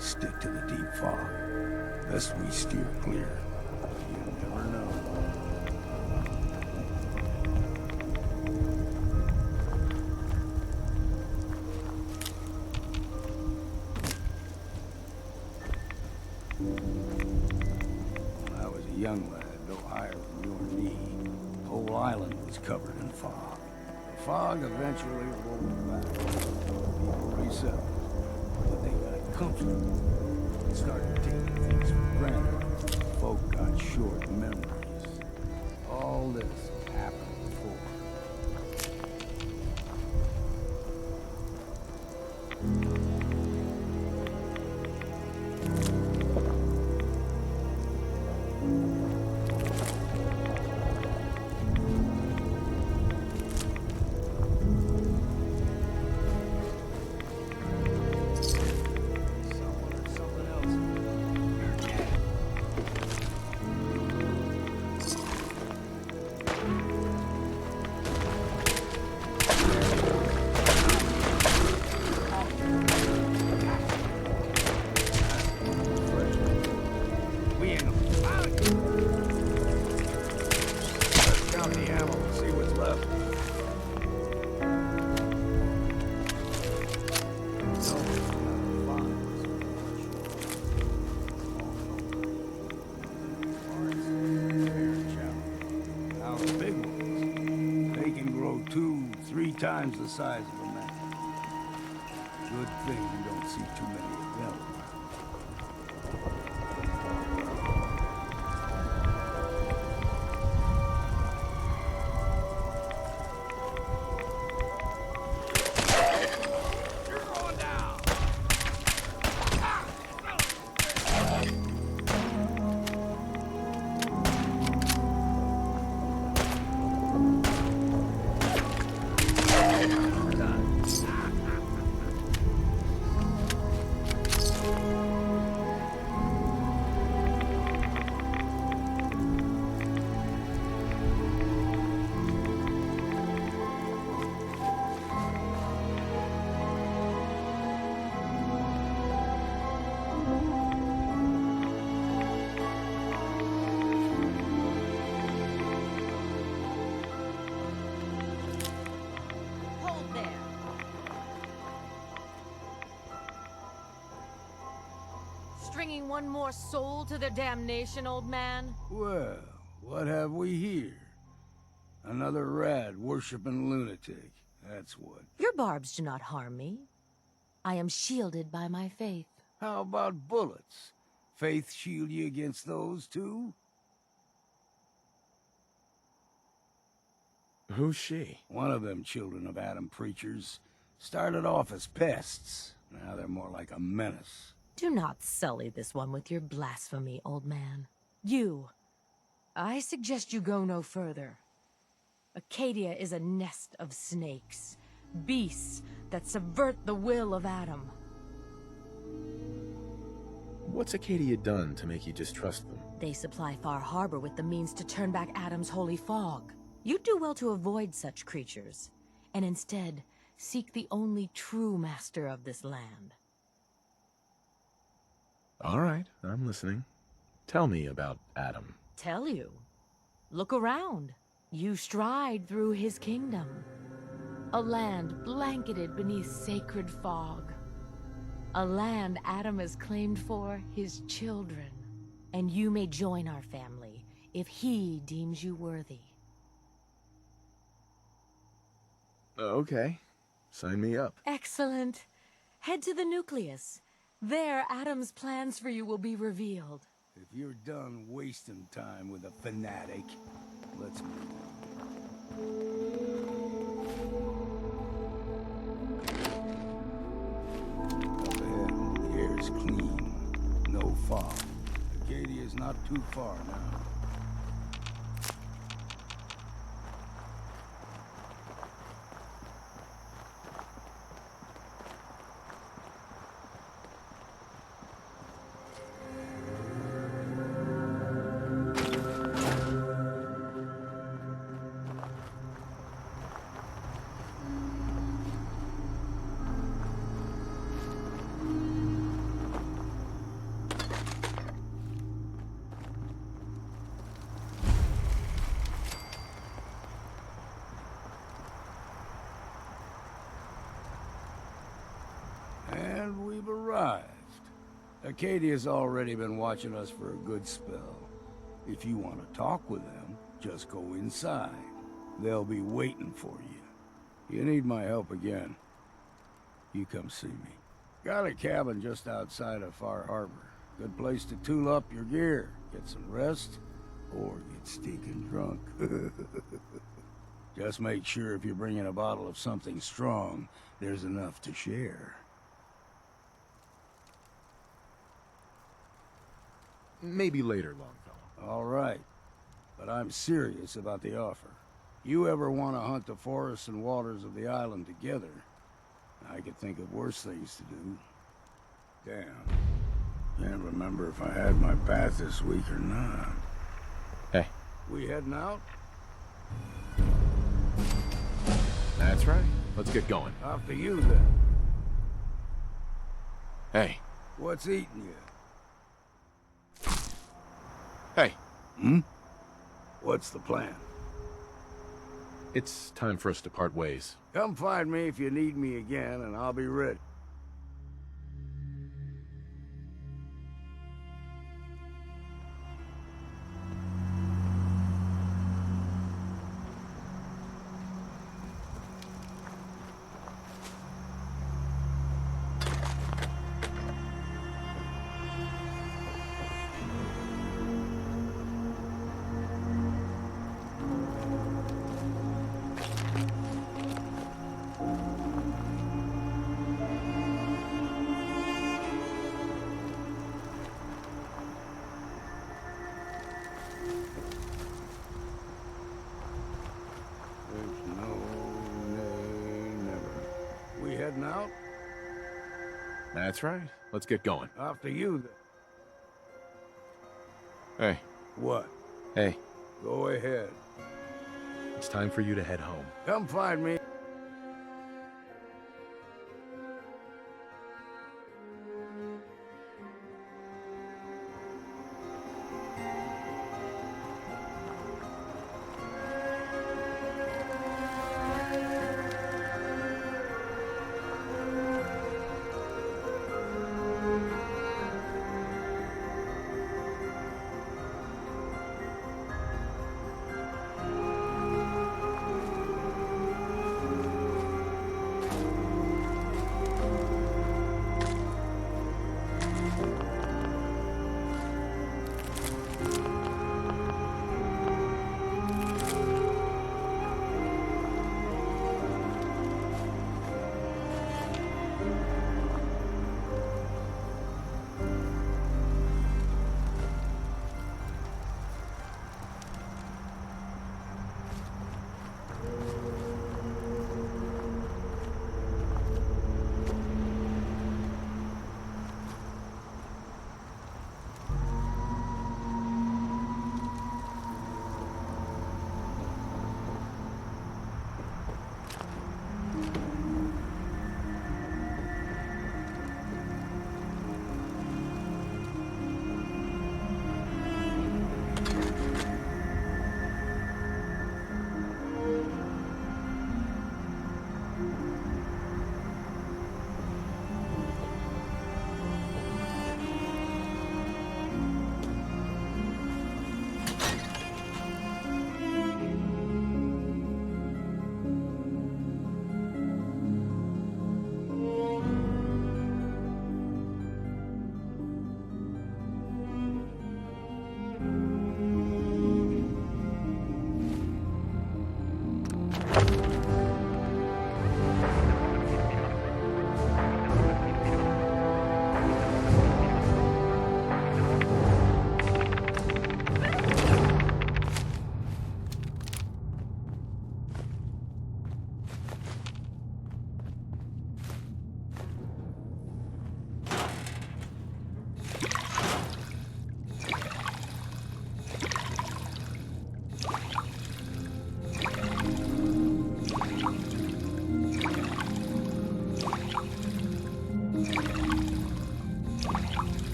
Stick to the deep fog. Best we steer clear. You never know. When I was a young lad, no higher than your knee, the whole island was covered in fog. The fog eventually rolled back. People resettled. But they got comfortable. Started taking things for granted. Folk got short memories. All this happened before. Times the size of a man. Good thing you don't see too many of them around. bringing one more soul to their damnation, old man? Well, what have we here? Another rad worshipping lunatic. That's what. Your barbs do not harm me. I am shielded by my faith. How about bullets? Faith shield you against those, too? Who's she? One of them children of Adam preachers. Started off as pests. Now they're more like a menace. Do not sully this one with your blasphemy, old man. I suggest you go no further. Acadia is a nest of snakes, beasts that subvert the will of Adam. What's Acadia done to make you distrust them? They supply Far Harbor with the means to turn back Adam's holy fog. You'd do well to avoid such creatures, and instead seek the only true master of this land. All right, I'm listening. Tell me about Adam. Tell you? Look around. You stride through his kingdom. A land blanketed beneath sacred fog. A land Adam has claimed for his children. And you may join our family if he deems you worthy. Okay. Sign me up. Excellent. Head to the nucleus. There, Adam's plans for you will be revealed. If you're done wasting time with a fanatic, let's move on. Up ahead, the air's clean. No fog. Acadia's not too far now. And we've arrived. Acadia's already been watching us for a good spell. If you want to talk with them, just go inside. They'll be waiting for you. You need my help again, you come see me. Got a cabin just outside of Far Harbor. Good place to tool up your gear, get some rest, or get stinking drunk. Just make sure if you're bringing a bottle of something strong, there's enough to share. Maybe later, Longfellow. All right. But I'm serious about the offer. You ever want to hunt the forests and waters of the island together, I could think of worse things to do. Damn. Can't remember if I had my bath this week or not. Hey. We heading out? That's right. Let's get going. After you, then. Hey. What's eating you? Hey. What's the plan? It's time for us to part ways. Come find me if you need me again, and I'll be ready. Heading out? That's right. Let's get going. After you, then. Hey. What? Hey. Go ahead. It's time for you to head home. Come find me.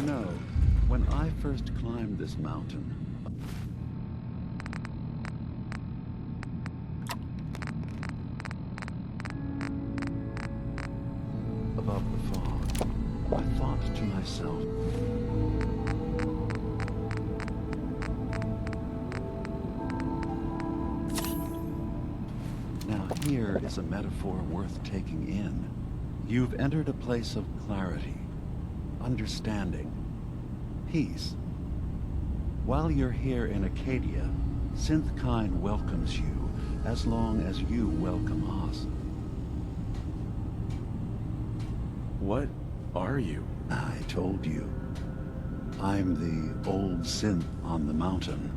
You know, when I first climbed this mountain, above the fog, I thought to myself, now here is a metaphor worth taking in. You've entered a place of clarity, understanding, peace. While you're here in Acadia, Synthkind welcomes you as long as you welcome us. What are you? I told you. I'm the old synth on the mountain.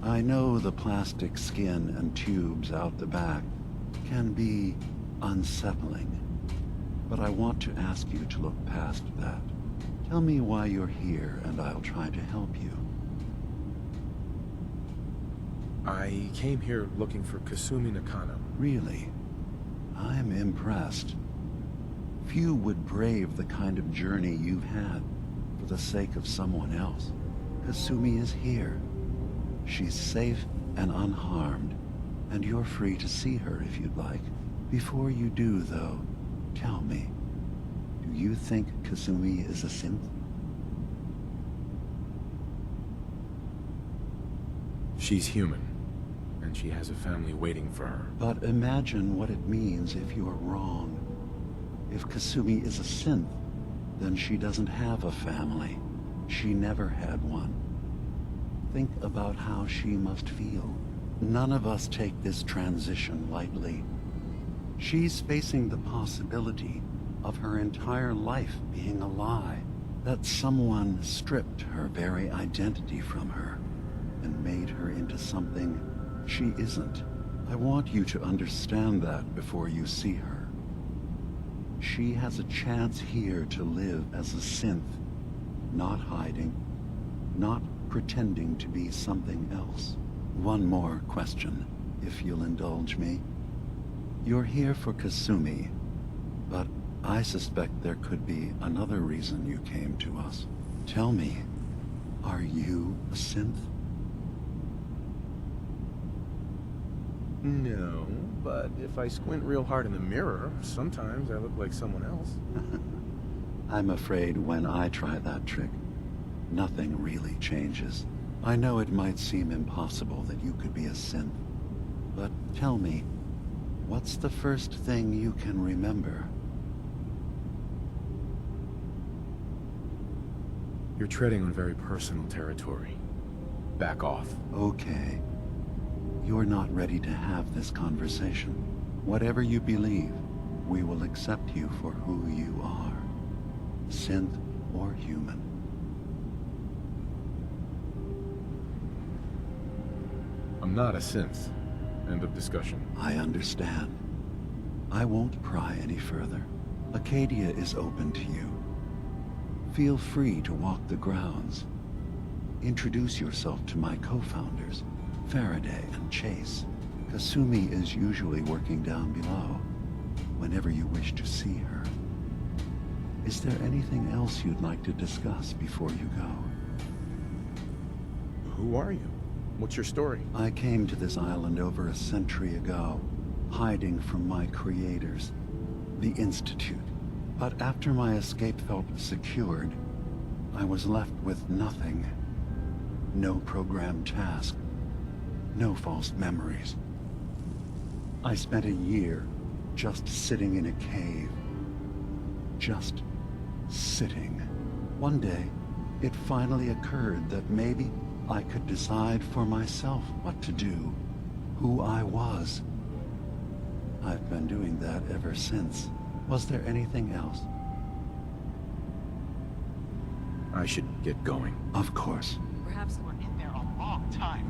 I know the plastic skin and tubes out the back can be unsettling, but I want to ask you to look past that. Tell me why you're here, and I'll try to help you. I came here looking for Kasumi Nakano. Really? I'm impressed. Few would brave the kind of journey you've had for the sake of someone else. Kasumi is here. She's safe and unharmed, and you're free to see her if you'd like. Before you do, though, tell me, do you think Kasumi is a synth? She's human, and she has a family waiting for her. But imagine what it means if you're wrong. If Kasumi is a synth, then she doesn't have a family. She never had one. Think about how she must feel. None of us take this transition lightly. She's facing the possibility of her entire life being a lie, that someone stripped her very identity from her and made her into something she isn't. I want you to understand that before you see her. She has a chance here to live as a synth, not hiding, not pretending to be something else. One more question, if you'll indulge me. You're here for Kasumi, but I suspect there could be another reason you came to us. Tell me, are you a synth? No, but if I squint real hard in the mirror, sometimes I look like someone else. I'm afraid when I try that trick, nothing really changes. I know it might seem impossible that you could be a synth, but tell me, what's the first thing you can remember? You're treading on very personal territory. Back off. Okay. You're not ready to have this conversation. Whatever you believe, we will accept you for who you are. Synth or human. I'm not a synth. End of discussion. I understand. I won't pry any further. Acadia is open to you. Feel free to walk the grounds. Introduce yourself to my co-founders, Faraday and Chase. Kasumi is usually working down below, whenever you wish to see her. Is there anything else you'd like to discuss before you go? Who are you? What's your story? I came to this island over a century ago, hiding from my creators, the Institute. But after my escape felt secured, I was left with nothing. No programmed task. No false memories. I spent a year just sitting in a cave. Just sitting. One day, it finally occurred that maybe I could decide for myself what to do, who I was. I've been doing that ever since. Was there anything else? I should get going. Of course. Perhaps we're in there a long time.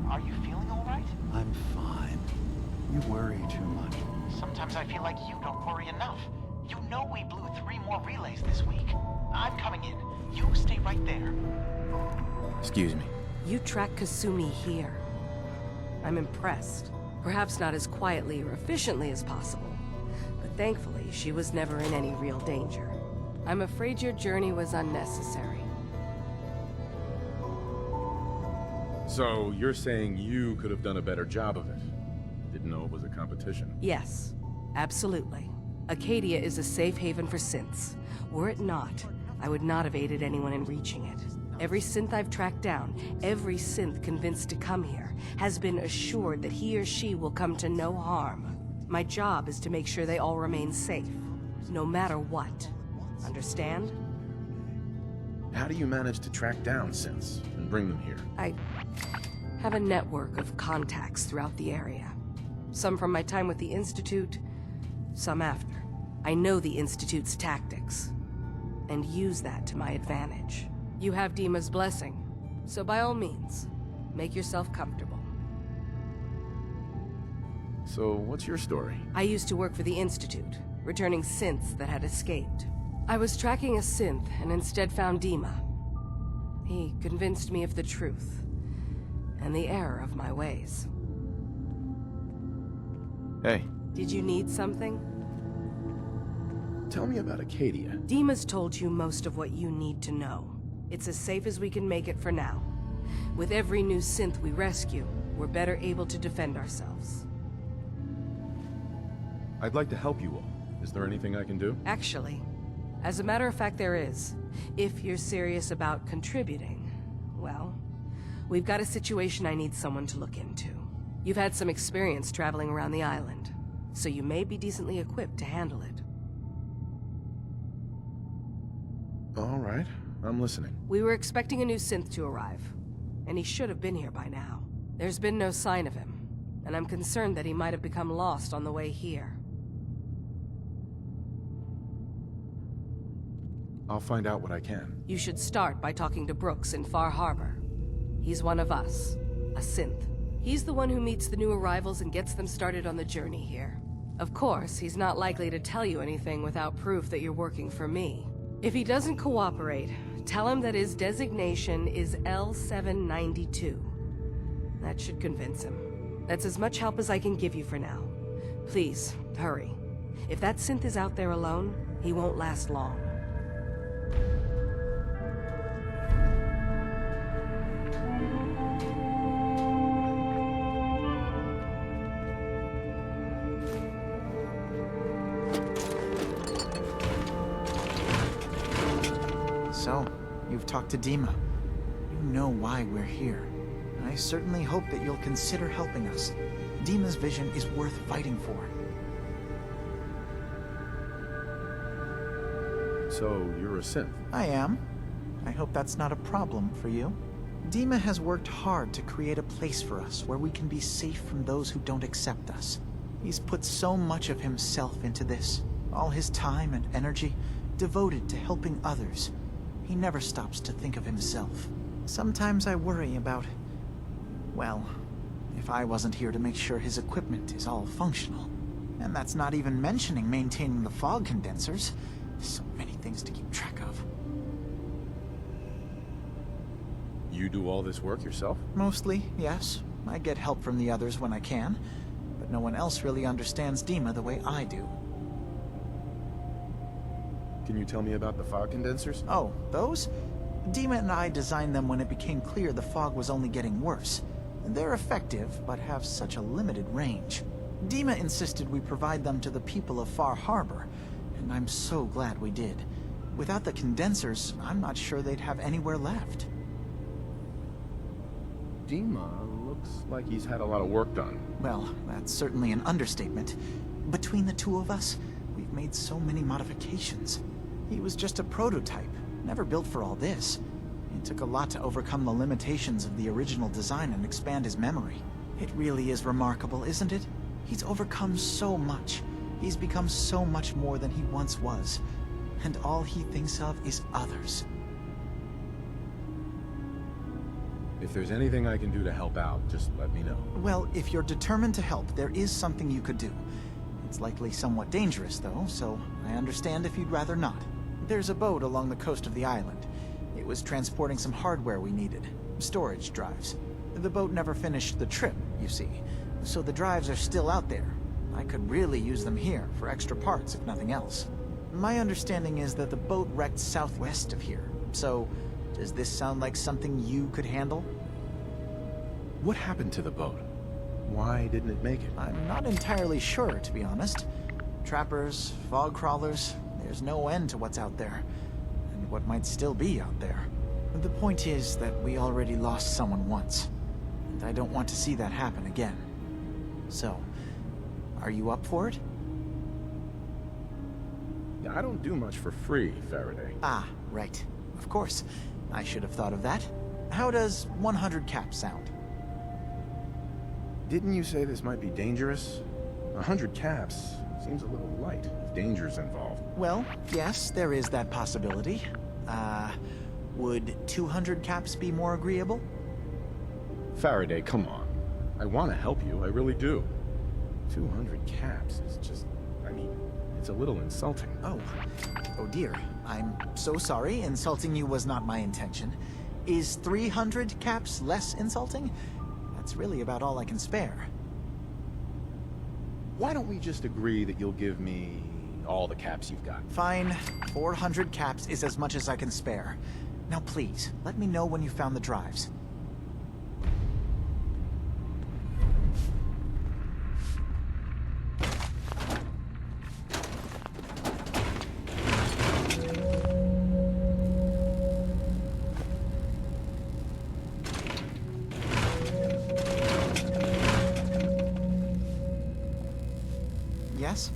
Are you feeling all right? I'm fine. You worry too much. Sometimes I feel like you don't worry enough. You know we blew 3 more relays this week. I'm coming in. You stay right there. Excuse me. You track Kasumi here. I'm impressed. Perhaps not as quietly or efficiently as possible, but thankfully she was never in any real danger. I'm afraid your journey was unnecessary. So, you're saying you could have done a better job of it? Didn't know it was a competition? Yes, absolutely. Acadia is a safe haven for synths. Were it not, I would not have aided anyone in reaching it. Every synth I've tracked down, every synth convinced to come here, has been assured that he or she will come to no harm. My job is to make sure they all remain safe, no matter what. Understand? How do you manage to track down synths and bring them here? I have a network of contacts throughout the area. Some from my time with the Institute, some after. I know the Institute's tactics, and use that to my advantage. You have Dima's blessing, so by all means, make yourself comfortable. So, what's your story? I used to work for the Institute, returning synths that had escaped. I was tracking a synth and instead found Dima. He convinced me of the truth, and the error of my ways. Hey. Did you need something? Tell me about Acadia. Dima's told you most of what you need to know. It's as safe as we can make it for now. With every new synth we rescue, we're better able to defend ourselves. I'd like to help you all. Is there anything I can do? Actually, as a matter of fact, there is. If you're serious about contributing, well, we've got a situation I need someone to look into. You've had some experience traveling around the island, so you may be decently equipped to handle it. All right, I'm listening. We were expecting a new synth to arrive, and he should have been here by now. There's been no sign of him, and I'm concerned that he might have become lost on the way here. I'll find out what I can. You should start by talking to Brooks in Far Harbor. He's one of us, a synth. He's the one who meets the new arrivals and gets them started on the journey here. Of course, he's not likely to tell you anything without proof that you're working for me. If he doesn't cooperate, tell him that his designation is L792. That should convince him. That's as much help as I can give you for now. Please, hurry. If that synth is out there alone, he won't last long. So, you've talked to Dima. You know why we're here. I certainly hope that you'll consider helping us. Dima's vision is worth fighting for. So, you're a synth? I am. I hope that's not a problem for you. Dima has worked hard to create a place for us where we can be safe from those who don't accept us. He's put so much of himself into this, all his time and energy devoted to helping others. He never stops to think of himself. Sometimes I worry about, well, if I wasn't here to make sure his equipment is all functional. And that's not even mentioning maintaining the fog condensers. So many things to keep track of. You do all this work yourself? Mostly, yes. I get help from the others when I can, but no one else really understands Dima the way I do. Can you tell me about the fog condensers? Oh, those? Dima and I designed them when it became clear the fog was only getting worse. They're effective, but have such a limited range. Dima insisted we provide them to the people of Far Harbor, and I'm so glad we did. Without the condensers, I'm not sure they'd have anywhere left. Dima looks like he's had a lot of work done. Well, that's certainly an understatement. Between the two of us, we've made so many modifications. He was just a prototype, never built for all this. It took a lot to overcome the limitations of the original design and expand his memory. It really is remarkable, isn't it? He's overcome so much. He's become so much more than he once was. And all he thinks of is others. If there's anything I can do to help out, just let me know. Well, if you're determined to help, there is something you could do. It's likely somewhat dangerous, though, so I understand if you'd rather not. There's a boat along the coast of the island. It was transporting some hardware we needed. Storage drives. The boat never finished the trip, you see, so the drives are still out there. I could really use them here for extra parts, if nothing else. My understanding is that the boat wrecked southwest of here. So, does this sound like something you could handle? What happened to the boat? Why didn't it make it? I'm not entirely sure, to be honest. Trappers, fog crawlers, there's no end to what's out there. And what might still be out there. The point is that we already lost someone once. And I don't want to see that happen again. So, are you up for it? I don't do much for free, Faraday. Ah, right. Of course. I should have thought of that. How does 100 caps sound? Didn't you say this might be dangerous? 100 caps seems a little light if danger's involved. Well, yes, there is that possibility. Would 200 caps be more agreeable? Faraday, come on. I want to help you, I really do. 200 caps is just, I mean, it's a little insulting. Oh dear. I'm so sorry. Insulting you was not my intention. Is 300 caps less insulting? That's really about all I can spare. Why don't we just agree that you'll give me all the caps you've got? Fine. 400 caps is as much as I can spare. Now please, let me know when you found the drives. Yes?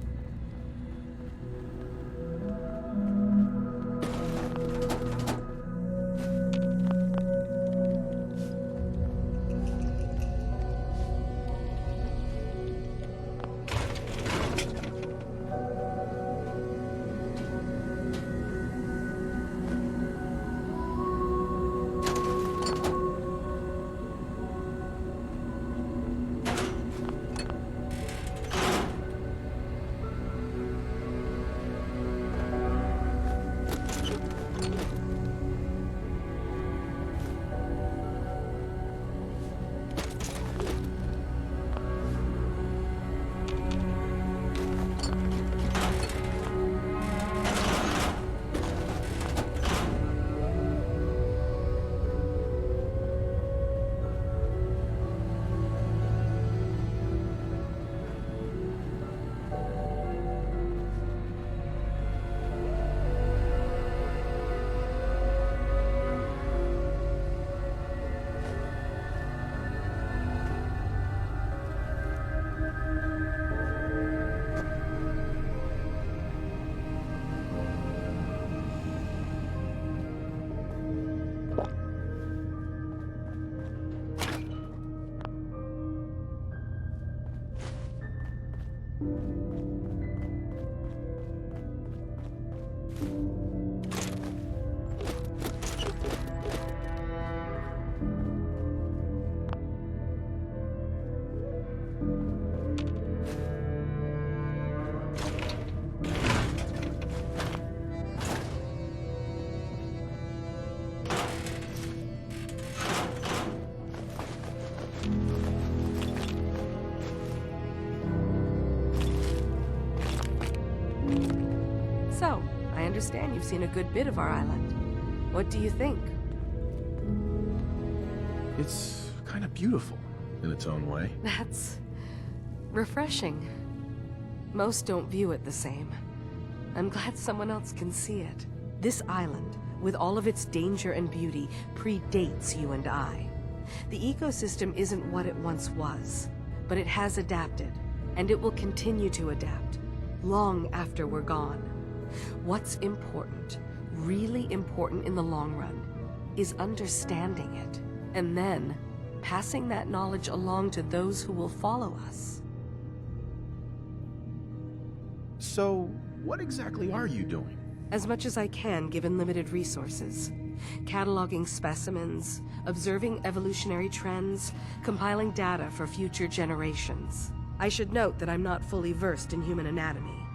So, I understand you've seen a good bit of our island. What do you think? It's kind of beautiful in its own way. That's refreshing. Most don't view it the same. I'm glad someone else can see it. This island, with all of its danger and beauty, predates you and I. The ecosystem isn't what it once was, but it has adapted, and it will continue to adapt, long after we're gone. What's important, really important in the long run, is understanding it, and then passing that knowledge along to those who will follow us. So, what exactly are you doing? As much as I can, given limited resources. Cataloging specimens, observing evolutionary trends, compiling data for future generations. I should note that I'm not fully versed in human anatomy,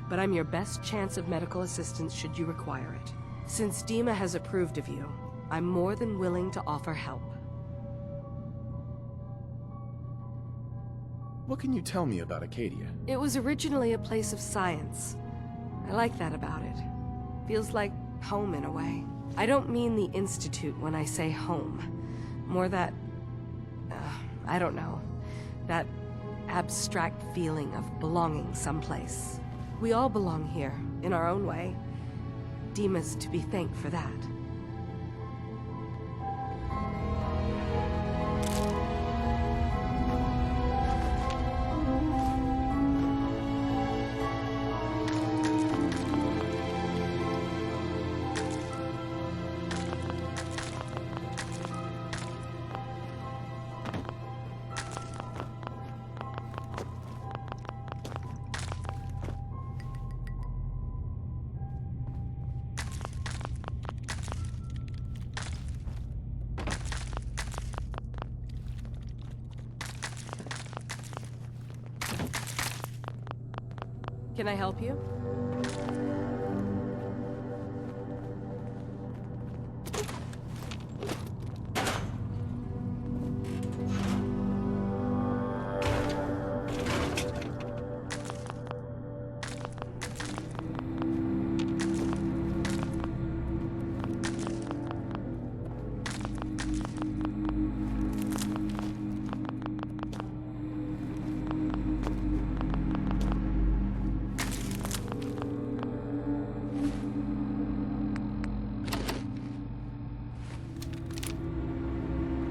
but I'm your best chance of medical assistance should you require it. Since Dima has approved of you, I'm more than willing to offer help. What can you tell me about Acadia? It was originally a place of science. I like that about it. Feels like home in a way. I don't mean the Institute when I say home. More that... I don't know. That abstract feeling of belonging someplace. We all belong here, in our own way. Dima's to be thanked for that. Can I help you?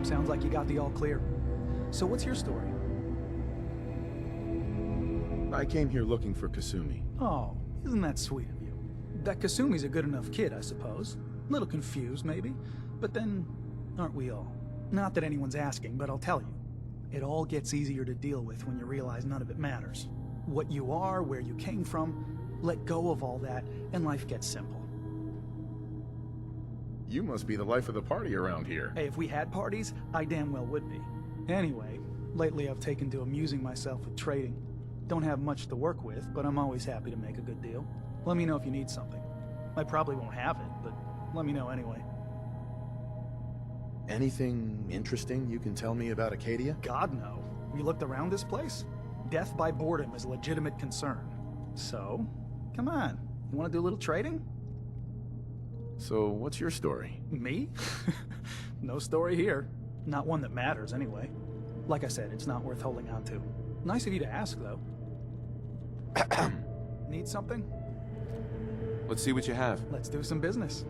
Sounds like you got the all clear. So what's your story? I came here looking for Kasumi. Oh, isn't that sweet of you? That Kasumi's a good enough kid, I suppose. A little confused, maybe. But then, aren't we all? Not that anyone's asking, but I'll tell you. It all gets easier to deal with when you realize none of it matters. What you are, where you came from, let go of all that, and life gets simple. You must be the life of the party around here. Hey, if we had parties, I damn well would be. Anyway, lately I've taken to amusing myself with trading. Don't have much to work with, but I'm always happy to make a good deal. Let me know if you need something. I probably won't have it, but let me know anyway. Anything interesting you can tell me about Acadia? God, no. You looked around this place? Death by boredom is a legitimate concern. So, come on. You want to do a little trading? So, what's your story? Me? No story here. Not one that matters, anyway. Like I said, it's not worth holding on to. Nice of you to ask, though. Need something? Let's see what you have. Let's do some business.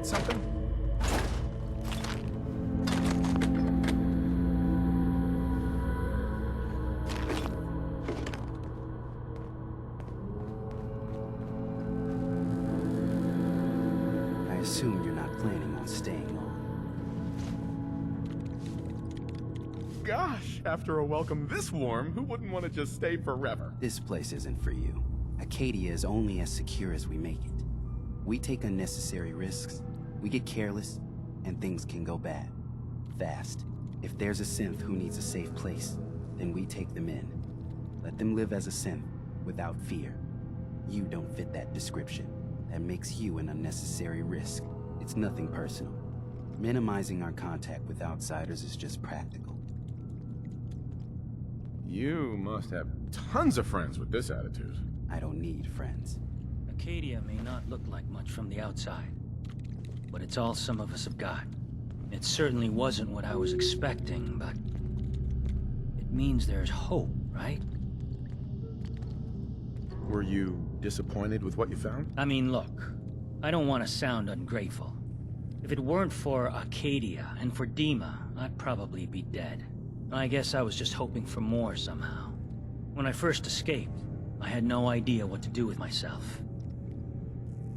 Something? I assume you're not planning on staying long. Gosh, after a welcome this warm, who wouldn't want to just stay forever? This place isn't for you. Acadia is only as secure as we make it. We take unnecessary risks, we get careless, and things can go bad. Fast. If there's a synth who needs a safe place, then we take them in. Let them live as a synth, without fear. You don't fit that description. That makes you an unnecessary risk. It's nothing personal. Minimizing our contact with outsiders is just practical. You must have tons of friends with this attitude. I don't need friends. Acadia may not look like much from the outside, but it's all some of us have got. It certainly wasn't what I was expecting, but it means there's hope, right? Were you disappointed with what you found? I mean, look, I don't want to sound ungrateful. If it weren't for Acadia and for Dima, I'd probably be dead. I guess I was just hoping for more somehow. When I first escaped, I had no idea what to do with myself.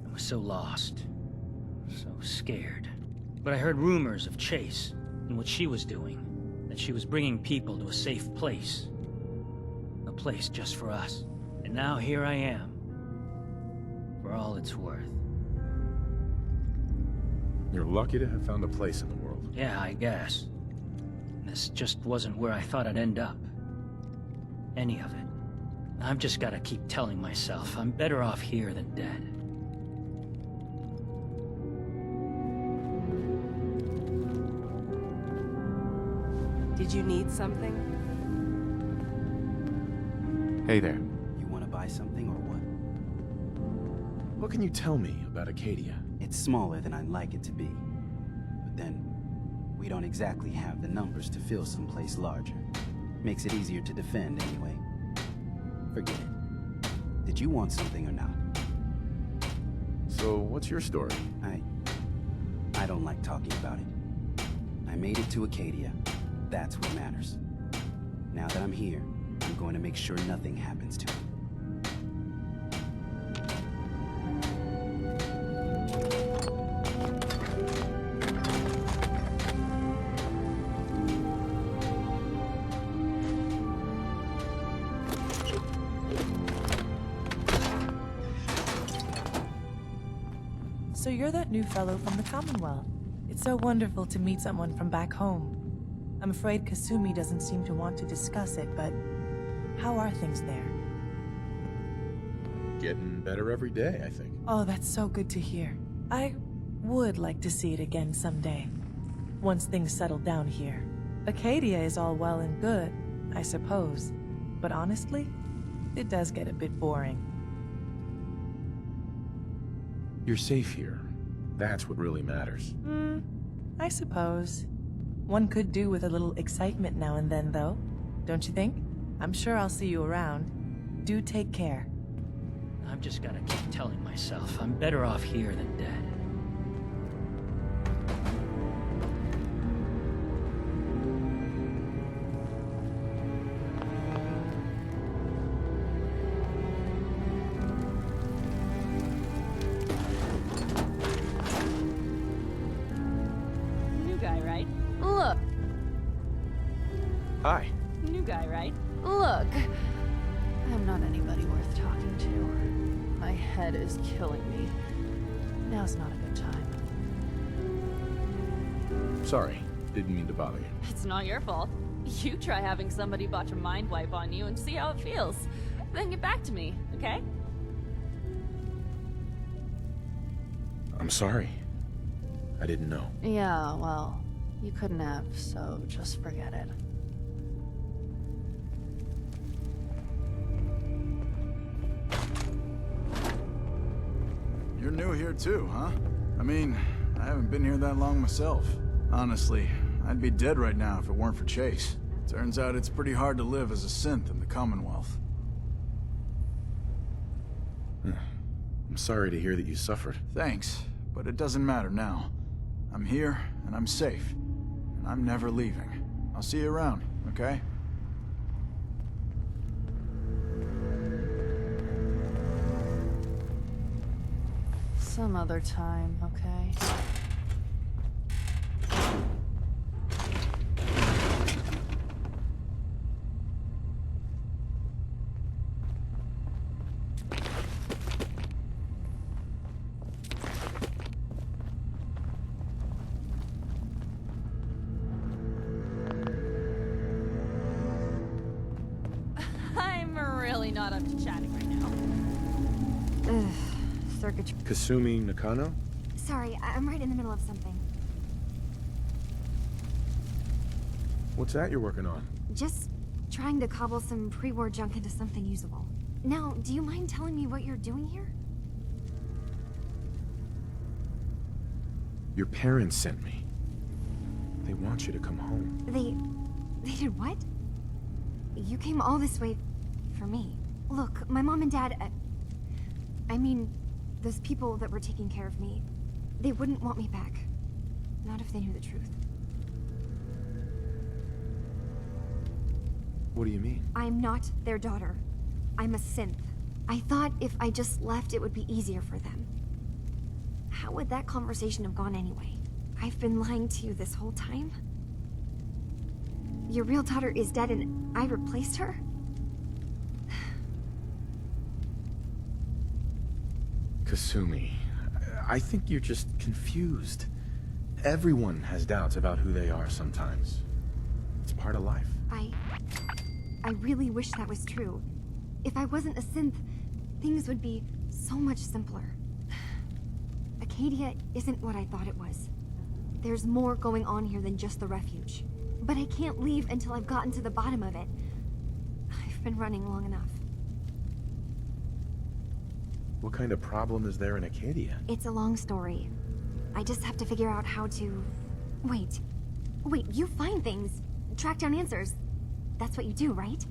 I was so lost, so scared. But I heard rumors of Chase and what she was doing, that she was bringing people to a safe place. A place just for us. And now here I am, for all it's worth. You're lucky to have found a place in the world. Yeah, I guess. This just wasn't where I thought I'd end up. Any of it. I've just gotta keep telling myself I'm better off here than dead. Did you need something? Hey there. You want to buy something or what? What can you tell me about Acadia? It's smaller than I'd like it to be. But then, we don't exactly have the numbers to fill someplace larger. Makes it easier to defend anyway. Forget it. Did you want something or not? So, what's your story? I don't like talking about it. I made it to Acadia. That's what matters. Now that I'm here, I'm going to make sure nothing happens to it. So you're that new fellow from the Commonwealth. It's so wonderful to meet someone from back home. I'm afraid Kasumi doesn't seem to want to discuss it, but how are things there? Getting better every day, I think. Oh, that's so good to hear. I would like to see it again someday, once things settle down here. Acadia is all well and good, I suppose, but honestly, it does get a bit boring. You're safe here. That's what really matters. I suppose. One could do with a little excitement now and then, though. Don't you think? I'm sure I'll see you around. Do take care. I've just gotta keep telling myself I'm better off here than dead. New guy, right? Look. Hi. New guy, right? Look. I'm not anybody worth talking to. My head is killing me. Now's not a good time. Sorry. Didn't mean to bother you. It's not your fault. You try having somebody botch a mind wipe on you and see how it feels. Then get back to me, okay? I'm sorry. I didn't know. Yeah, well, you couldn't have, so just forget it. You're new here too, huh? I mean, I haven't been here that long myself. Honestly, I'd be dead right now if it weren't for Chase. Turns out it's pretty hard to live as a synth in the Commonwealth. I'm sorry to hear that you suffered. Thanks, but it doesn't matter now. I'm here, and I'm safe. And I'm never leaving. I'll see you around, okay? Some other time, okay? I'm really not up to chatting right now. Circuit. Kasumi Nakano? Sorry, I'm right in the middle of something. What's that you're working on? Just trying to cobble some pre-war junk into something usable. Now, do you mind telling me what you're doing here? Your parents sent me. They want you to come home. They did what? You came all this way for me. Look, my mom and dad, I mean, those people that were taking care of me, they wouldn't want me back. Not if they knew the truth. What do you mean? I'm not their daughter. I'm a synth. I thought if I just left, it would be easier for them. How would that conversation have gone anyway? I've been lying to you this whole time? Your real daughter is dead and I replaced her? Kasumi, I think you're just confused. Everyone has doubts about who they are sometimes. It's part of life. I really wish that was true. If I wasn't a synth, things would be so much simpler. Acadia isn't what I thought it was. There's more going on here than just the refuge. But I can't leave until I've gotten to the bottom of it. I've been running long enough. What kind of problem is there in Acadia? It's a long story. I just have to figure out how to... Wait, you find things, track down answers. That's what you do, right?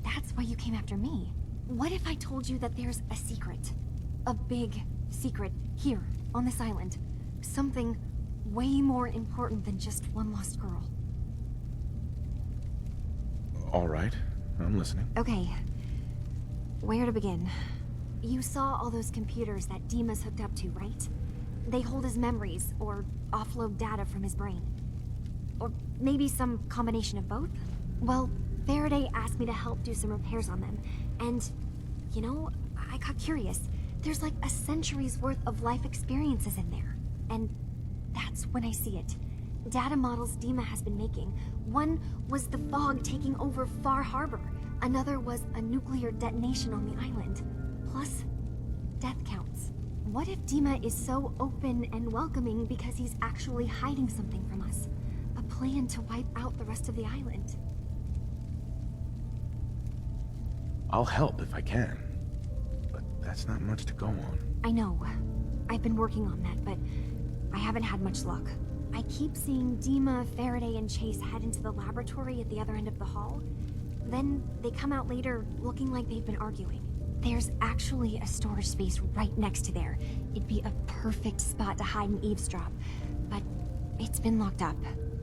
That's why you came after me. What if I told you that there's a secret? A big secret here, on this island. Something way more important than just one lost girl. All right, I'm listening. Okay. Where to begin? You saw all those computers that Dima's hooked up to, right? They hold his memories, or offload data from his brain. Or maybe some combination of both? Well, Faraday asked me to help do some repairs on them, and, you know, I got curious. There's like a century's worth of life experiences in there, and that's when I see it. Data models Dima has been making. One was the fog taking over Far Harbor. Another was a nuclear detonation on the island. Plus, death counts. What if Dima is so open and welcoming because he's actually hiding something from us? A plan to wipe out the rest of the island? I'll help if I can. But that's not much to go on. I know. I've been working on that, but I haven't had much luck. I keep seeing Dima, Faraday, and Chase head into the laboratory at the other end of the hall. Then they come out later looking like they've been arguing. There's actually a storage space right next to there. It'd be a perfect spot to hide and eavesdrop, but it's been locked up.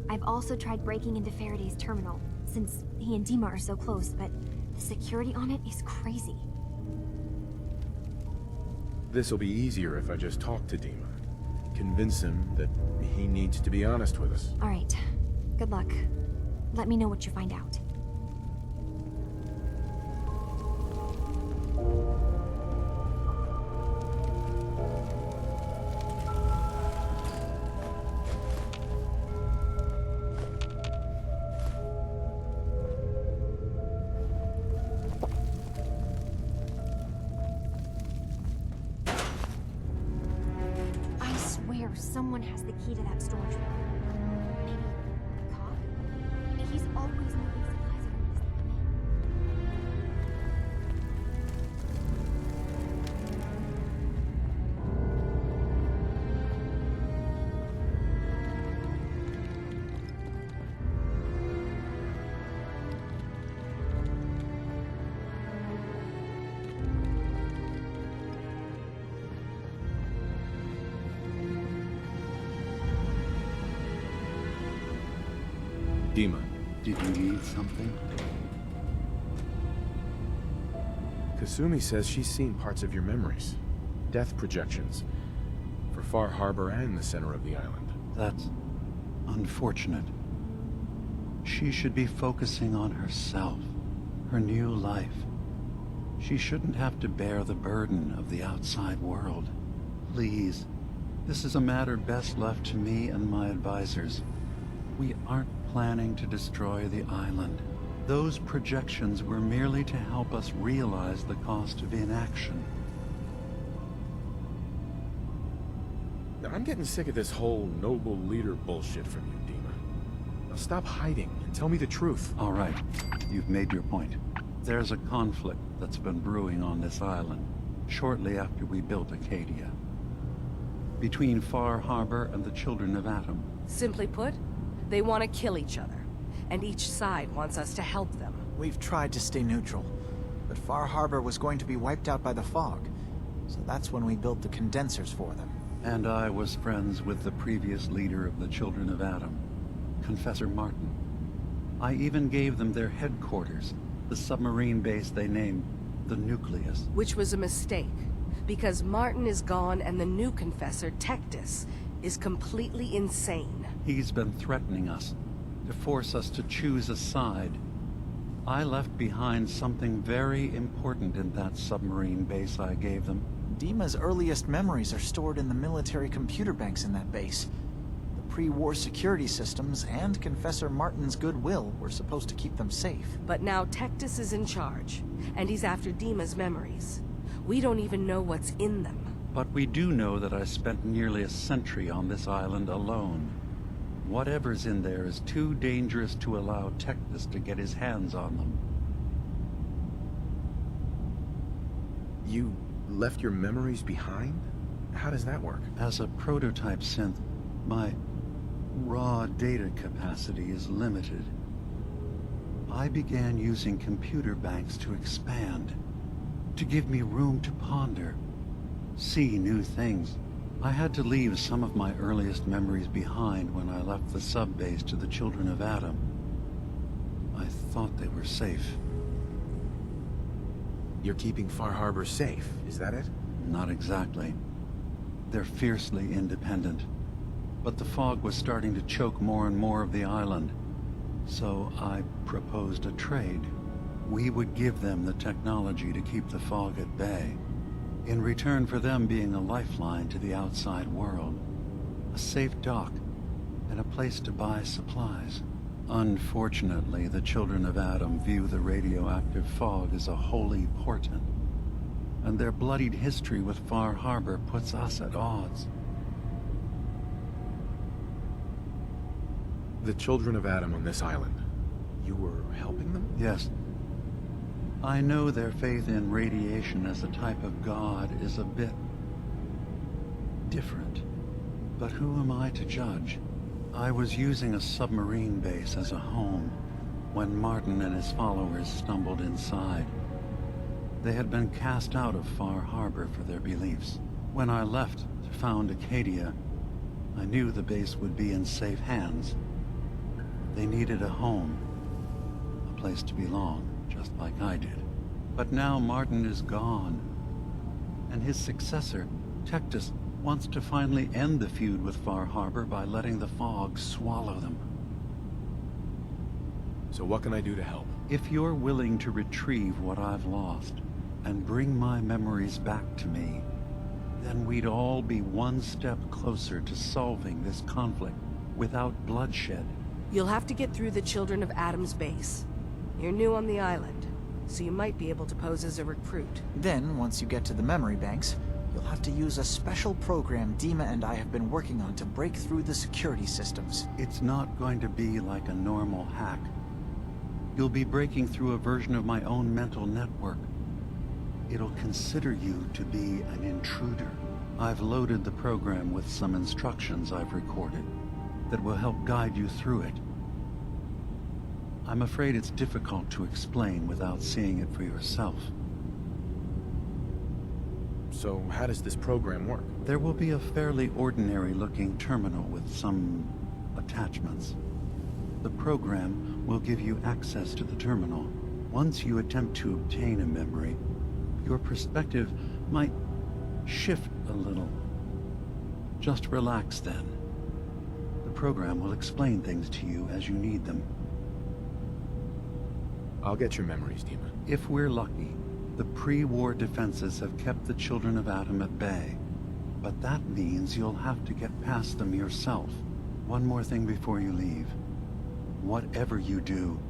I've also tried breaking into Faraday's terminal, since he and Dima are so close, but the security on it is crazy. This'll be easier if I just talk to Dima. Convince him that he needs to be honest with us. All right. Good luck. Let me know what you find out. Someone has the key to that storage room. Maybe a cop? He's always moving supplies around as they come Dima. Did you need something? Kasumi says she's seen parts of your memories. Death projections. For Far Harbor and the center of the island. That's unfortunate. She should be focusing on herself, her new life. She shouldn't have to bear the burden of the outside world. Please, this is a matter best left to me and my advisors. We aren't planning to destroy the island. Those projections were merely to help us realize the cost of inaction. Now, I'm getting sick of this whole noble leader bullshit from you, Dima. Now stop hiding and tell me the truth. All right, you've made your point. There's a conflict that's been brewing on this island, shortly after we built Acadia. Between Far Harbor and the Children of Atom. Simply put, they want to kill each other, and each side wants us to help them. We've tried to stay neutral, but Far Harbor was going to be wiped out by the fog, so that's when we built the condensers for them. And I was friends with the previous leader of the Children of Atom, Confessor Martin. I even gave them their headquarters, the submarine base they named the Nucleus. Which was a mistake, because Martin is gone and the new confessor, Tectus, is completely insane. He's been threatening us, to force us to choose a side. I left behind something very important in that submarine base I gave them. Dima's earliest memories are stored in the military computer banks in that base. The pre-war security systems and Confessor Martin's goodwill were supposed to keep them safe. But now Tectus is in charge, and he's after Dima's memories. We don't even know what's in them. But we do know that I spent nearly a century on this island alone. Whatever's in there is too dangerous to allow Tectus to get his hands on them. You left your memories behind? How does that work? As a prototype synth, my raw data capacity is limited. I began using computer banks to expand, to give me room to ponder, see new things. I had to leave some of my earliest memories behind when I left the sub-base to the Children of Adam. I thought they were safe. You're keeping Far Harbor safe, is that it? Not exactly. They're fiercely independent. But the fog was starting to choke more and more of the island. So I proposed a trade. We would give them the technology to keep the fog at bay, in return for them being a lifeline to the outside world, a safe dock, and a place to buy supplies. Unfortunately, the Children of Adam view the radioactive fog as a holy portent, and their bloodied history with Far Harbor puts us at odds. The Children of Adam on this island, you were helping them? Yes. I know their faith in radiation as a type of god is a bit different, but who am I to judge? I was using a submarine base as a home when Martin and his followers stumbled inside. They had been cast out of Far Harbor for their beliefs. When I left to found Acadia, I knew the base would be in safe hands. They needed a home, a place to belong, just like I did. But now Martin is gone, and his successor, Tectus, wants to finally end the feud with Far Harbor by letting the fog swallow them. So what can I do to help? If you're willing to retrieve what I've lost, and bring my memories back to me, then we'd all be one step closer to solving this conflict without bloodshed. You'll have to get through the Children of Adam's base. You're new on the island, so you might be able to pose as a recruit. Then, once you get to the memory banks, you'll have to use a special program Dima and I have been working on to break through the security systems. It's not going to be like a normal hack. You'll be breaking through a version of my own mental network. It'll consider you to be an intruder. I've loaded the program with some instructions I've recorded that will help guide you through it. I'm afraid it's difficult to explain without seeing it for yourself. So how does this program work? There will be a fairly ordinary-looking terminal with some attachments. The program will give you access to the terminal. Once you attempt to obtain a memory, your perspective might shift a little. Just relax then. The program will explain things to you as you need them. I'll get your memories, Dima. If we're lucky, the pre-war defenses have kept the Children of Adam at bay. But that means you'll have to get past them yourself. One more thing before you leave. Whatever you do,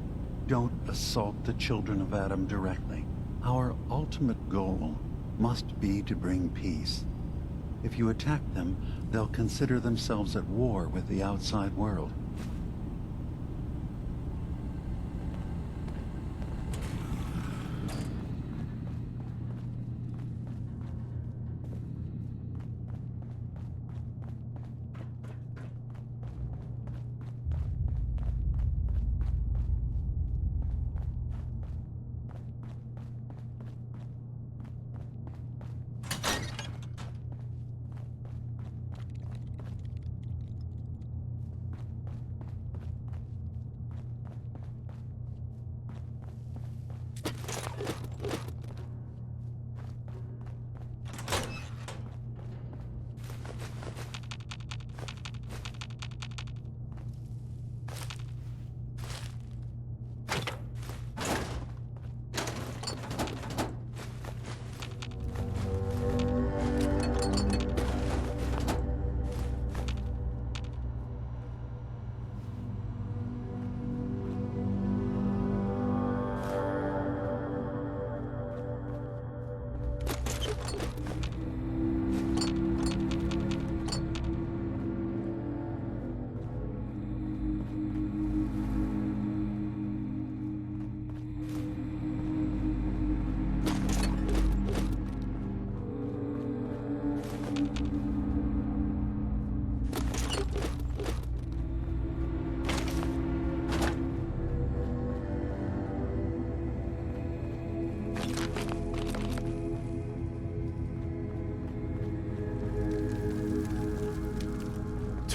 don't assault the Children of Adam directly. Our ultimate goal must be to bring peace. If you attack them, they'll consider themselves at war with the outside world.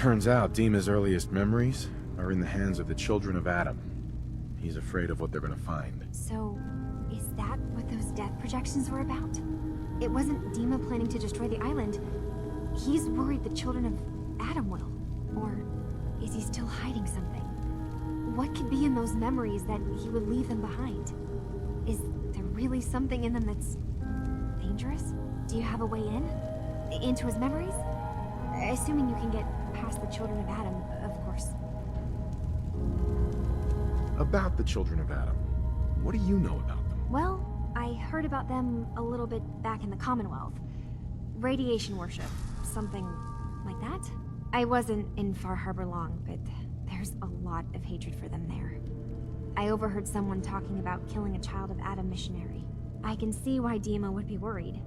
Turns out Dima's earliest memories are in the hands of the children of Adam. He's afraid of what they're gonna find. So, is that what those death projections were about? It wasn't Dima planning to destroy the island. He's worried the children of Adam will. Or is he still hiding something? What could be in those memories that he would leave them behind? Is there really something in them that's dangerous? Do you have a way in? Into his memories? Assuming you can get past the children of Adam, of course. About the children of Adam, what do you know about them? Well, I heard about them a little bit back in the Commonwealth. Radiation worship, something like that. I wasn't in Far Harbor long, but there's a lot of hatred for them there. I overheard someone talking about killing a child of Adam missionary. I can see why Dima would be worried.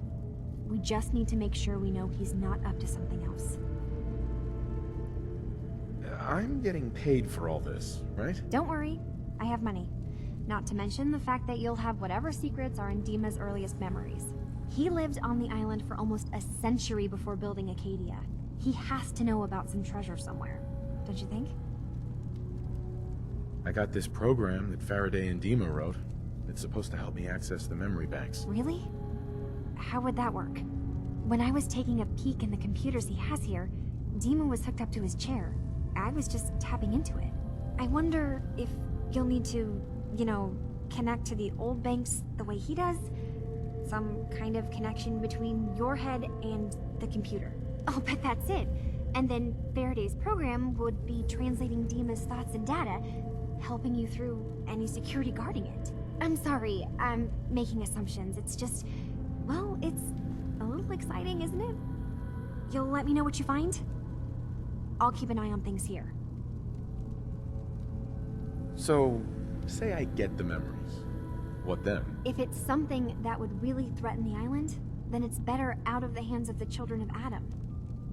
We just need to make sure we know he's not up to something else. I'm getting paid for all this, right? Don't worry, I have money. Not to mention the fact that you'll have whatever secrets are in Dima's earliest memories. He lived on the island for almost a century before building Acadia. He has to know about some treasure somewhere, don't you think? I got this program that Faraday and Dima wrote. It's supposed to help me access the memory banks. Really? How would that work? When I was taking a peek in the computers he has here, Dima was hooked up to his chair. I was just tapping into it. I wonder if you'll need to, you know, connect to the old banks the way he does? Some kind of connection between your head and the computer. I'll bet that's it. And then Faraday's program would be translating Dima's thoughts and data, helping you through any security guarding it. I'm sorry, I'm making assumptions. It's just, well, it's a little exciting, isn't it? You'll let me know what you find? I'll keep an eye on things here. So, say I get the memories. What then? If it's something that would really threaten the island, then it's better out of the hands of the children of Adam.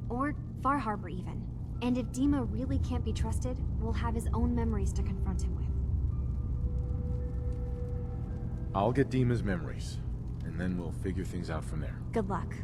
Or Far Harbor, even. And if Dima really can't be trusted, we'll have his own memories to confront him with. I'll get Dima's memories, and then we'll figure things out from there. Good luck.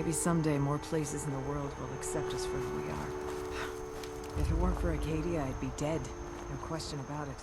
Maybe someday more places in the world will accept us for who we are. If it weren't for Acadia, I'd be dead. No question about it.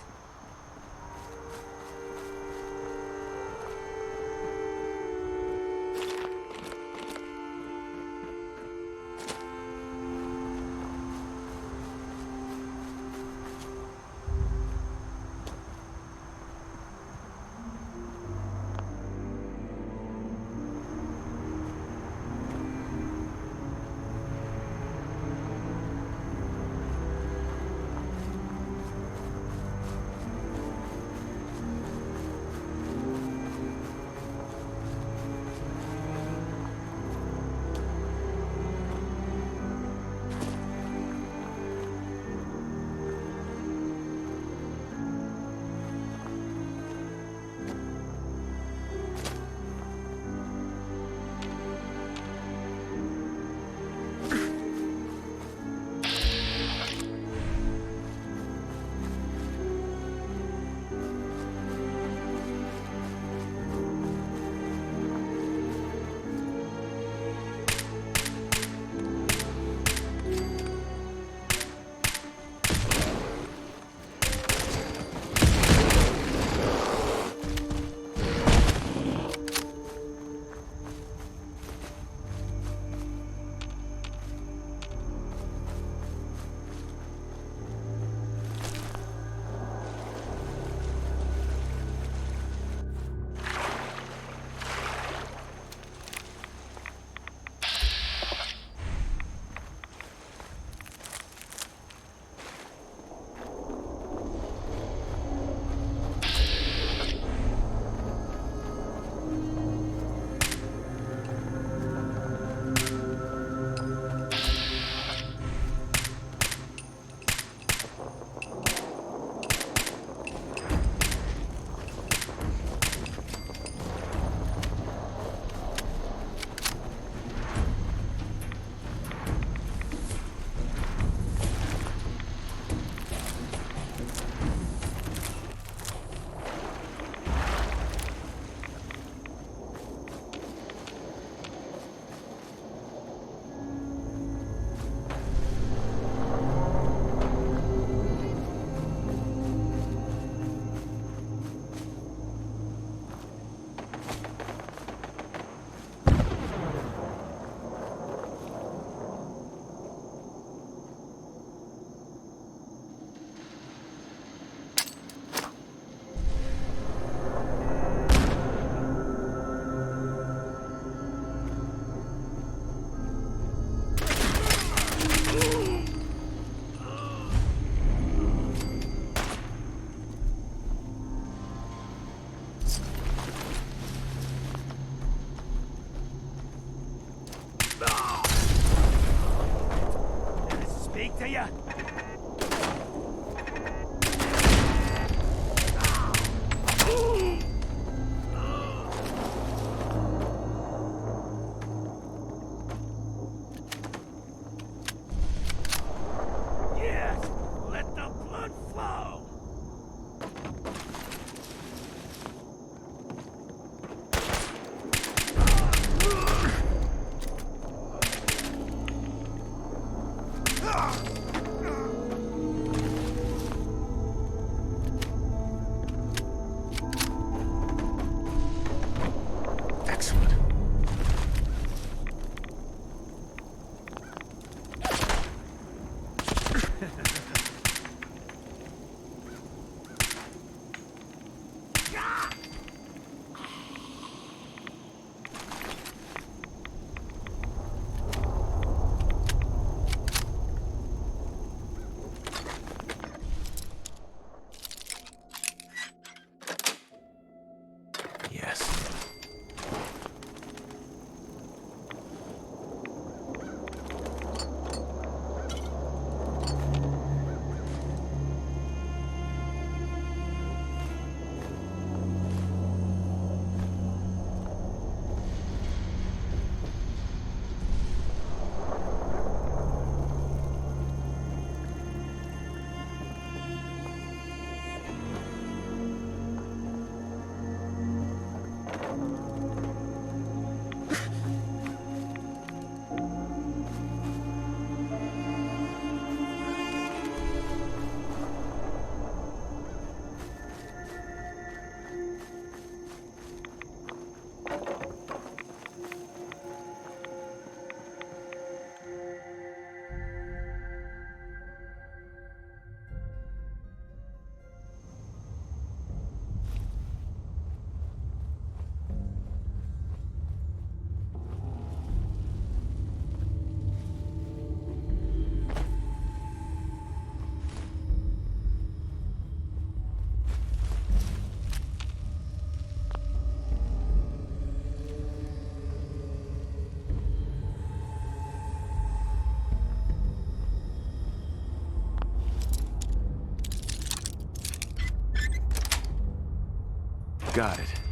Got it.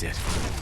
is it.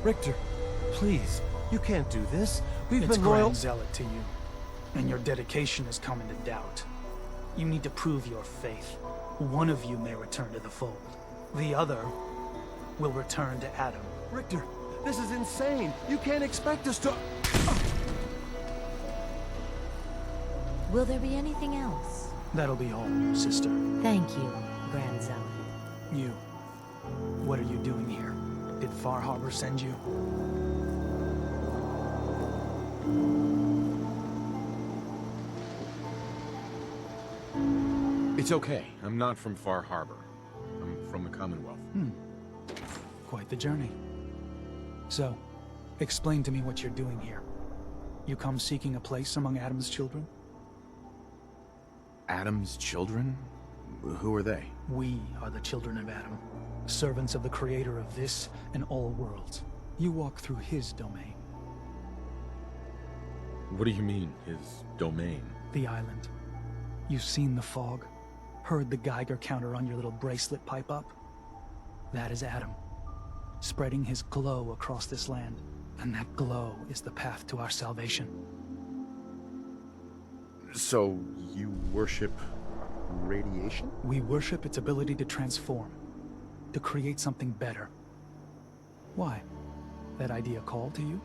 Richter, please, you can't do this. We've It's been loyal. grand zealot to you, and your dedication has come into doubt. You need to prove your faith. One of you may return to the fold. The other will return to Adam. Richter, this is insane. You can't expect us to... Will there be anything else? That'll be all, sister. Thank you, Grand Zealot. You. What are you doing here? Did Far Harbor send you? It's okay. I'm not from Far Harbor. I'm from the Commonwealth. Quite the journey. So, explain to me what you're doing here. You come seeking a place among Adam's children? Adam's children? Who are they? We are the children of Adam, servants of the creator of this and all worlds. You walk through his domain. What do you mean, his domain? The island. You've seen the fog, heard the Geiger counter on your little bracelet pipe up? That is Adam, spreading his glow across this land, and that glow is the path to our salvation. So, you worship radiation? We worship its ability to transform, to create something better. Why? That idea called to you?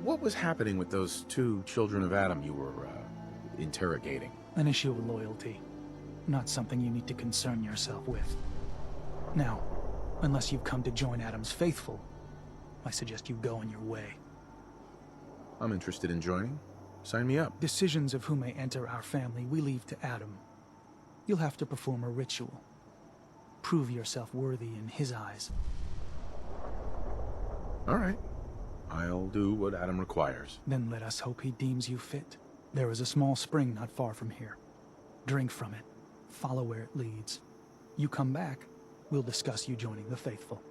What was happening with those two children of Adam you were, interrogating? An issue of loyalty. Not something you need to concern yourself with. Now, unless you've come to join Adam's faithful, I suggest you go on your way. I'm interested in joining. Sign me up. Decisions of who may enter our family we leave to Adam. You'll have to perform a ritual. Prove yourself worthy in his eyes. All right. I'll do what Adam requires. Then let us hope he deems you fit. There is a small spring not far from here. Drink from it. Follow where it leads. You come back, we'll discuss you joining the faithful.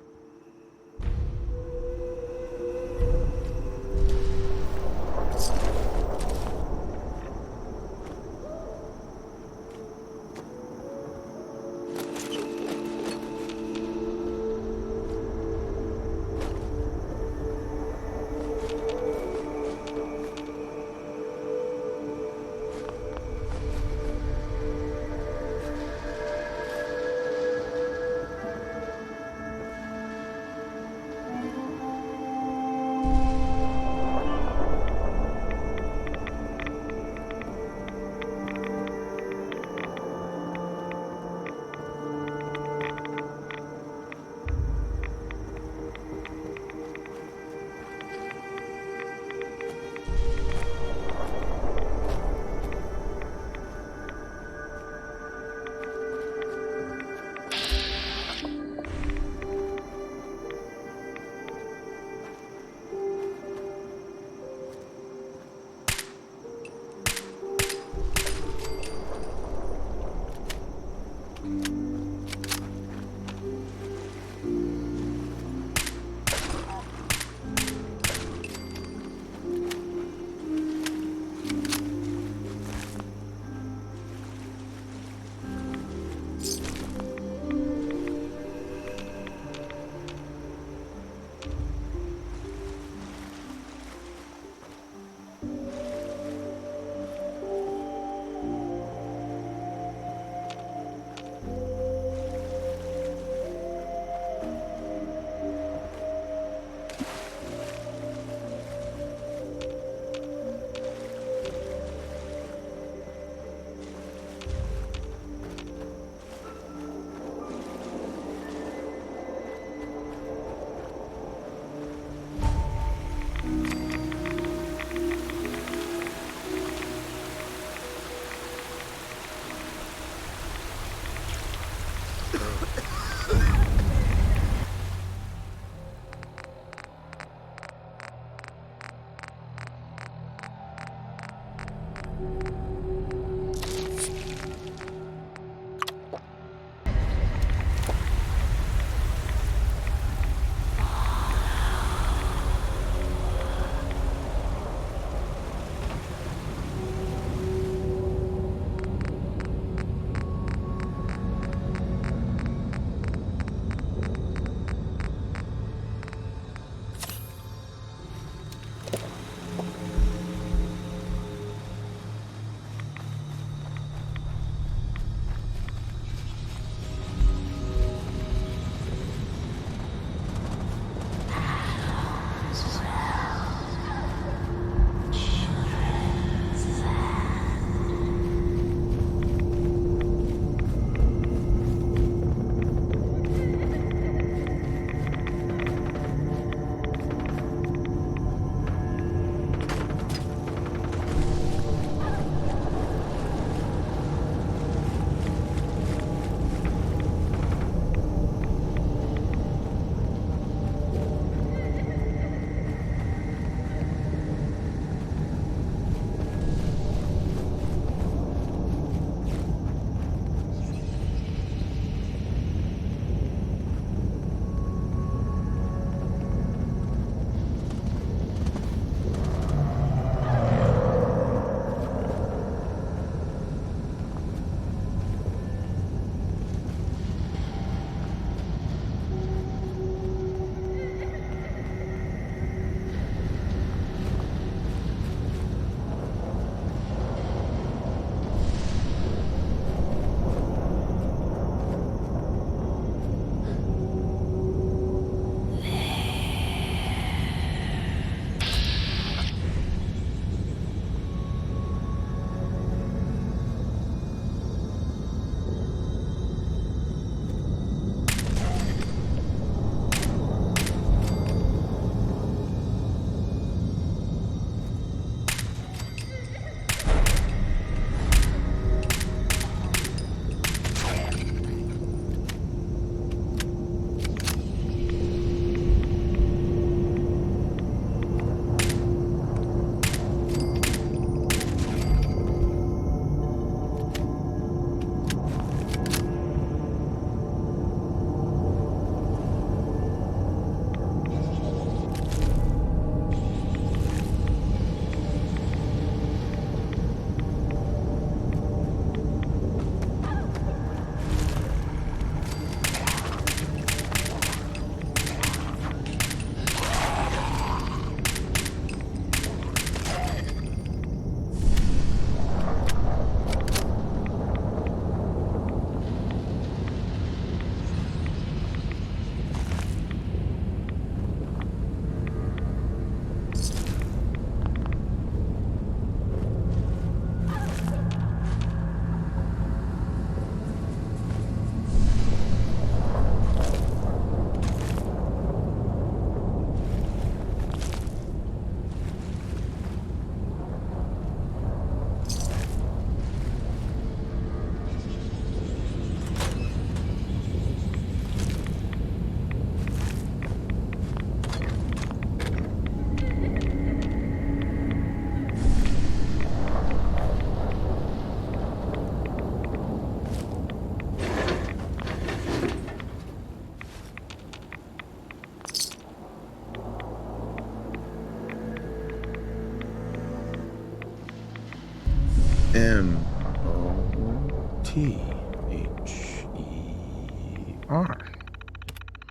M-O-T-H-E-R.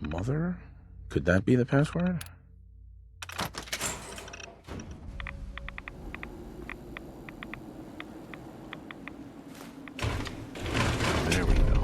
Mother? Could that be the password? There we go.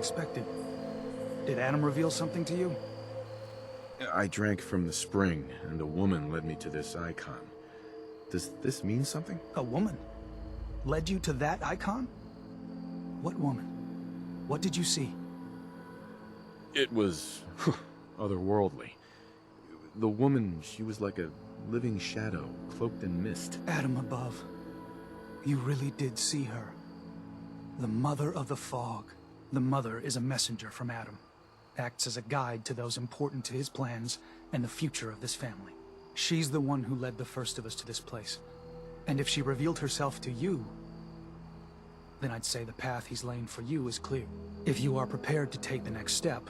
unexpected. Did Adam reveal something to you? I drank from the spring, and a woman led me to this icon. Does this mean something? A woman? Led you to that icon? What woman? What did you see? It was otherworldly. The woman, she was like a living shadow, cloaked in mist. Adam above. You really did see her. The Mother of the Fog. The Mother is a messenger from Adam. Acts as a guide to those important to his plans and the future of this family. She's the one who led the first of us to this place. And if she revealed herself to you, then I'd say the path he's laying for you is clear. If you are prepared to take the next step,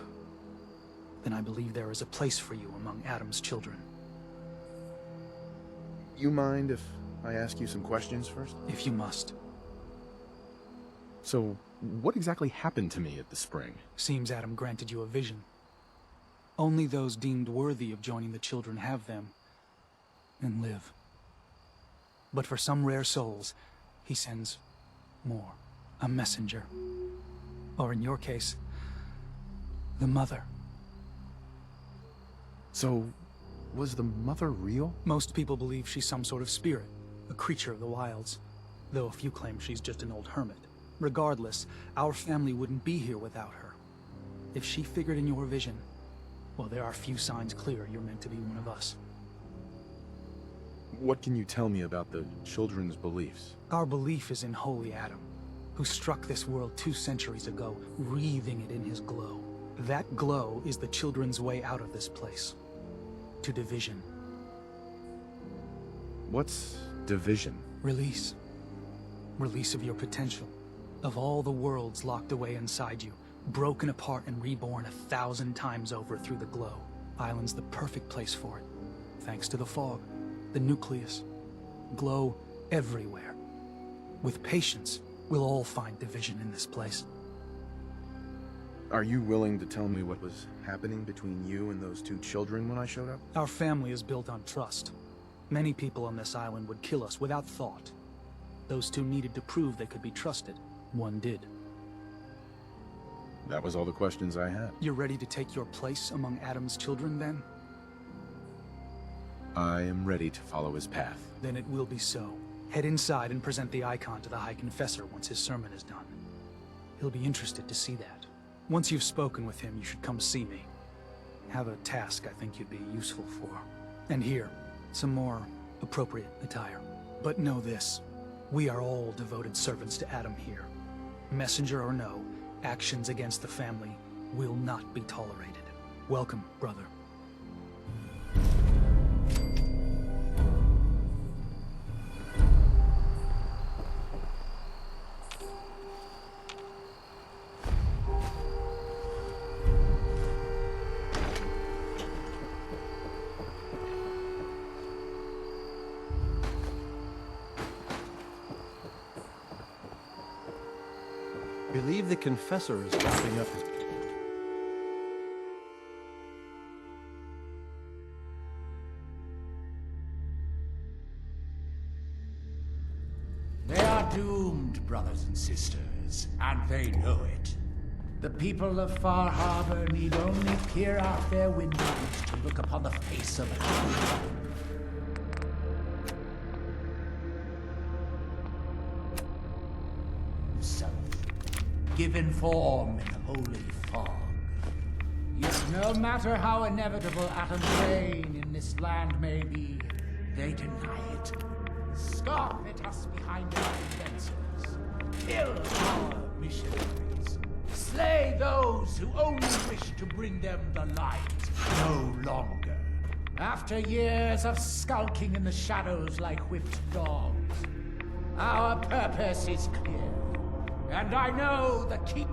then I believe there is a place for you among Adam's children. You mind if I ask you some questions first? If you must. So, what exactly happened to me at the spring? Seems Adam granted you a vision. Only those deemed worthy of joining the children have them and live. But for some rare souls, he sends more. A messenger. Or in your case, the Mother. So, was the Mother real? Most people believe she's some sort of spirit, a creature of the wilds, though a few claim she's just an old hermit. Regardless, our family wouldn't be here without her. If she figured in your vision, well, there are few signs clear you're meant to be one of us. What can you tell me about the children's beliefs? Our belief is in Holy Adam, who struck this world 2 centuries ago, wreathing it in his glow. That glow is the children's way out of this place. To division. What's division? Release. Release of your potential. Of all the worlds locked away inside you, broken apart and reborn 1,000 times over through the glow. Island's the perfect place for it. Thanks to the fog, the nucleus. Glow everywhere. With patience, we'll all find division in this place. Are you willing to tell me what was happening between you and those 2 children when I showed up? Our family is built on trust. Many people on this island would kill us without thought. Those 2 needed to prove they could be trusted. One did. That was all the questions I had. You're ready to take your place among Adam's children, then? I am ready to follow his path. Then it will be so. Head inside and present the icon to the High Confessor once his sermon is done. He'll be interested to see that. Once you've spoken with him, you should come see me. Have a task I think you'd be useful for. And here, some more appropriate attire. But know this, we are all devoted servants to Adam here. Messenger or no, actions against the family will not be tolerated. Welcome, brother. Believe the confessor is wrapping up his... They are doomed, brothers and sisters, and they know it. The people of Far Harbor need only peer out their windows to look upon the face of Adam. Himself, given form in the holy fog. Yet no matter how inevitable Adam's reign in this land may be, they deny it. Scoff at us behind our defenses. Kill our missionaries. Slay those who only wish to bring them the light no longer. After years of skulking in the shadows like whipped dogs, our purpose is clear. And I know the key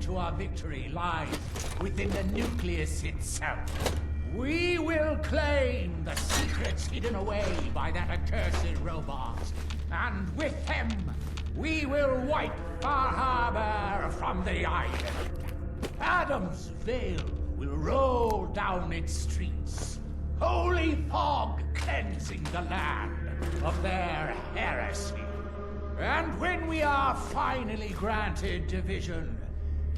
to our victory lies within the nucleus itself. We will claim the secrets hidden away by that accursed robot. And with them, we will wipe Far Harbor from the island. Adam's veil will roll down its streets. Holy fog cleansing the land of their heresy. And when we are finally granted division,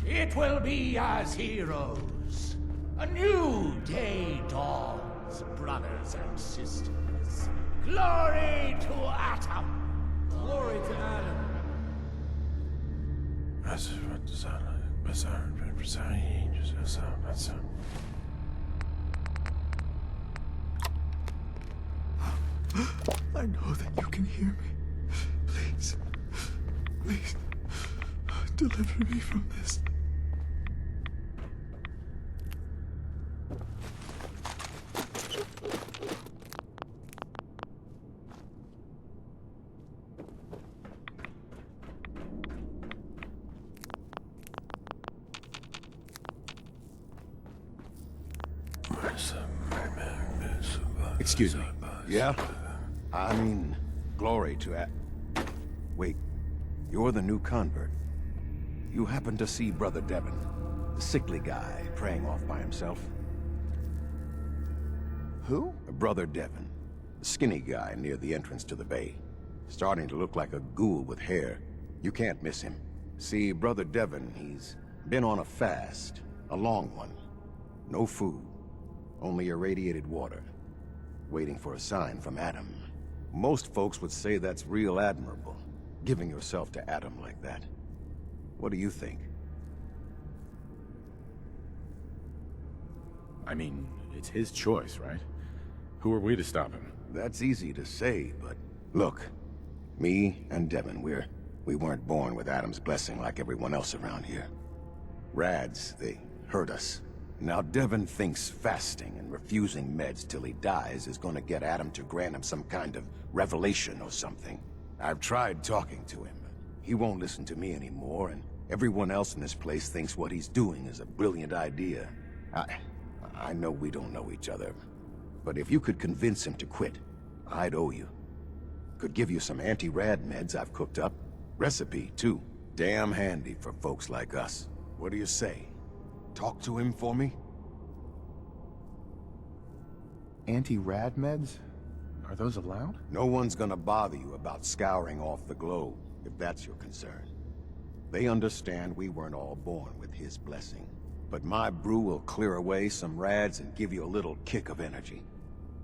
It will be as heroes. A new day dawns, brothers and sisters. Glory to Atom! Glory to Adam. I know that you can hear me. Please, please, deliver me from this. Excuse me. Yeah? I mean, glory to Wait, you're the new convert. You happen to see Brother Devon, the sickly guy praying off by himself? Who? Brother Devon, the skinny guy near the entrance to the bay. Starting to look like a ghoul with hair. You can't miss him. See, Brother Devon, he's been on a fast, a long one. No food, only irradiated water. Waiting for a sign from Adam. Most folks would say that's real admirable, giving yourself to Adam like that. What do you think? I mean, it's his choice, right? Who are we to stop him? That's easy to say, but look, me and Devon, we weren't born with Adam's blessing like everyone else around here. Rads, they hurt us. Now Devon thinks fasting and refusing meds till he dies is gonna get Adam to grant him some kind of revelation or something. I've tried talking to him, but he won't listen to me anymore, and everyone else in this place thinks what he's doing is a brilliant idea. I know we don't know each other, but if you could convince him to quit, I'd owe you. Could give you some anti-rad meds I've cooked up. Recipe, too. Damn handy for folks like us. What do you say? Talk to him for me? Anti-rad meds? Are those allowed? No one's gonna bother you about scouring off the globe, if that's your concern. They understand we weren't all born with his blessing. But my brew will clear away some rads and give you a little kick of energy.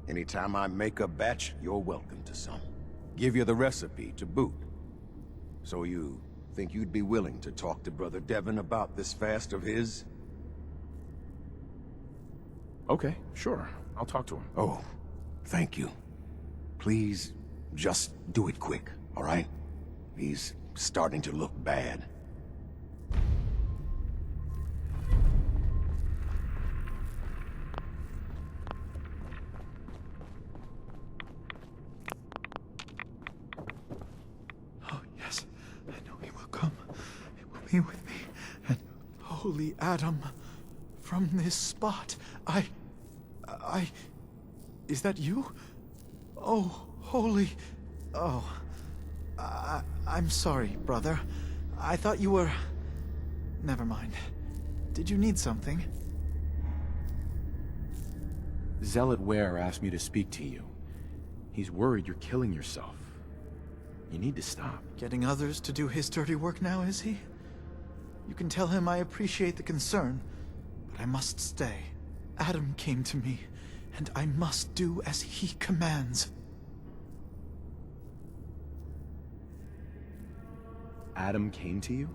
Anytime I make a batch, you're welcome to some. Give you the recipe to boot. So you think you'd be willing to talk to Brother Devon about this fast of his? Okay, sure. I'll talk to him. Oh, thank you. Please, just do it quick, all right? He's starting to look bad. Oh, yes. I know he will come. He will be with me. And holy Adam, from this spot, Is that you? Oh, holy... Oh. I'm sorry, brother. I thought you were... Never mind. Did you need something? Zealot Ware asked me to speak to you. He's worried you're killing yourself. You need to stop. Getting others to do his dirty work now, is he? You can tell him I appreciate the concern, but I must stay. Adam came to me, and I must do as he commands. Adam came to you?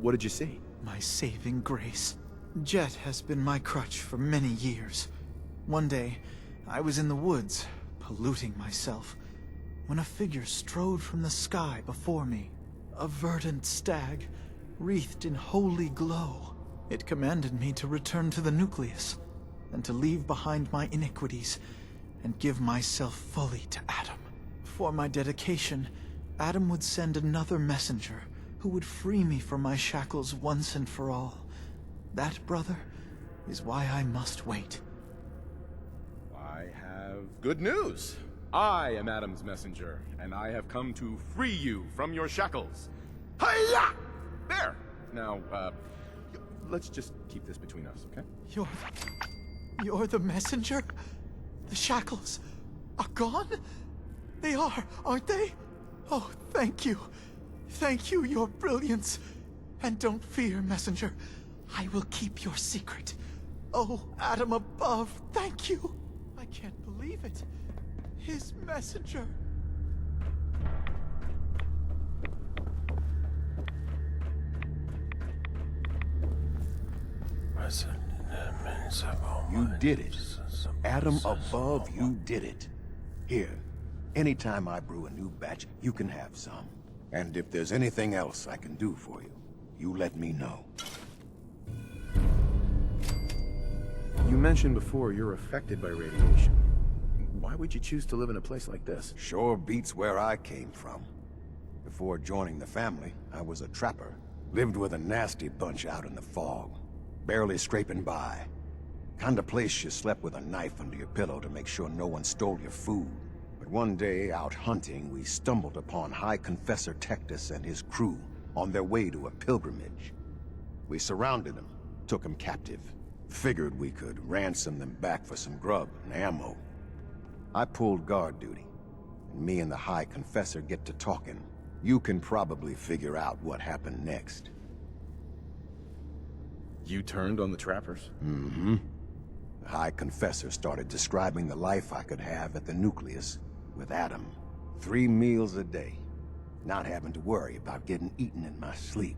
What did you see? My saving grace. Jet has been my crutch for many years. One day, I was in the woods, polluting myself, when a figure strode from the sky before me. A verdant stag, wreathed in holy glow. It commanded me to return to the nucleus, and to leave behind my iniquities, and give myself fully to Adam. For my dedication, Adam would send another messenger, who would free me from my shackles once and for all. That, brother, is why I must wait. I have good news. I am Adam's messenger, and I have come to free you from your shackles. Hiya! There! Now, let's just keep this between us, okay? You're the messenger? The shackles are gone? They are, aren't they? Oh, thank you. Thank you, your brilliance. And don't fear, messenger. I will keep your secret. Oh, Adam above, thank you. I can't believe it. His messenger. You did it. Adam above, you did it. Here, anytime I brew a new batch, you can have some. And if there's anything else I can do for you, you let me know. You mentioned before you're affected by radiation. Why would you choose to live in a place like this? Sure beats where I came from. Before joining the family, I was a trapper. Lived with a nasty bunch out in the fog. Barely scraping by. Kind of place you slept with a knife under your pillow to make sure no one stole your food. But one day, out hunting, we stumbled upon High Confessor Tectus and his crew on their way to a pilgrimage. We surrounded them, took them captive. Figured we could ransom them back for some grub and ammo. I pulled guard duty, and me and the High Confessor get to talking. You can probably figure out what happened next. You turned on the trappers? Mm-hmm. The High Confessor started describing the life I could have at the nucleus with Adam. 3 meals a day, not having to worry about getting eaten in my sleep.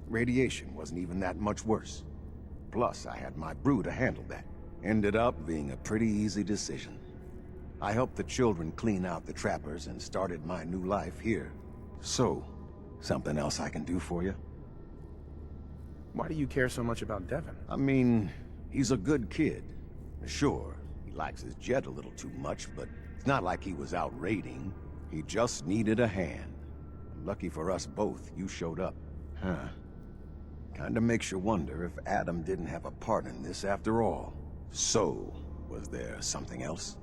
Radiation wasn't even that much worse. Plus, I had my brew to handle that. Ended up being a pretty easy decision. I helped the children clean out the trappers and started my new life here. So, something else I can do for you? Why do you care so much about Devin? I mean, he's a good kid. Sure, he likes his jet a little too much, but it's not like he was out raiding. He just needed a hand. Lucky for us both, you showed up. Huh. Kinda makes you wonder if Adam didn't have a part in this after all. So, was there something else?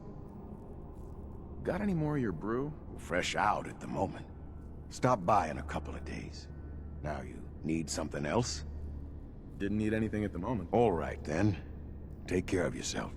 Got any more of your brew? Fresh out at the moment. Stop by in a couple of days. Now you need something else? Didn't need anything at the moment. All right then. Take care of yourself.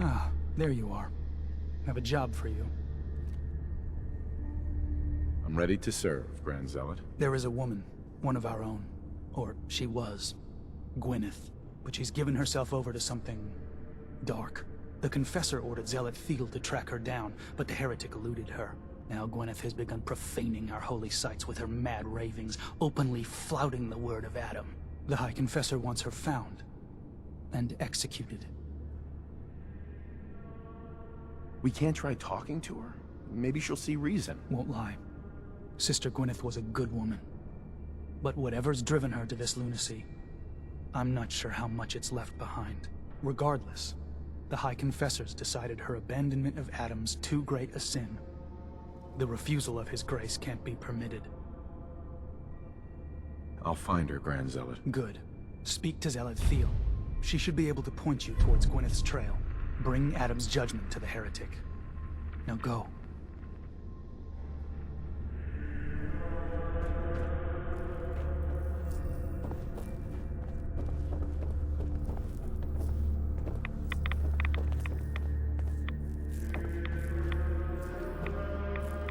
Ah, there you are. I have a job for you. I'm ready to serve, Grand Zealot. There is a woman, one of our own. Or she was. Gwyneth. But she's given herself over to something dark. The Confessor ordered Zealot Thiel to track her down, but the heretic eluded her. Now Gwyneth has begun profaning our holy sites with her mad ravings, openly flouting the word of Adam. The High Confessor wants her found and executed. We can't try talking to her? Maybe she'll see reason. Won't lie. Sister Gwyneth was a good woman. But whatever's driven her to this lunacy, I'm not sure how much it's left behind. Regardless, the High Confessors decided her abandonment of Adam's too great a sin. The refusal of his grace can't be permitted. I'll find her, Grand Zealot. Good. Speak to Zealot Thiel. She should be able to point you towards Gwyneth's trail. Bring Adam's judgment to the heretic. Now go.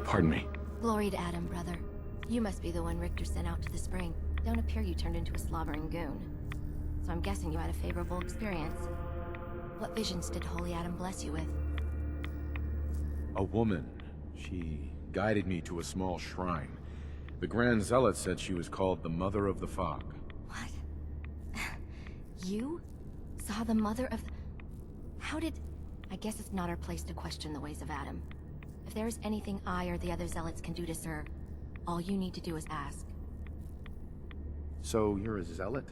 Pardon me. Glory to Adam, brother. You must be the one Richter sent out to the spring. Don't appear you turned into a slobbering goon. So I'm guessing you had a favorable experience. What visions did Holy Adam bless you with? A woman. She guided me to a small shrine. The Grand Zealot said she was called the Mother of the Fog. What? You? saw the mother of... How did... I guess it's not our place to question the ways of Adam. If there is anything I or the other zealots can do to serve, all you need to do is ask. So you're a zealot?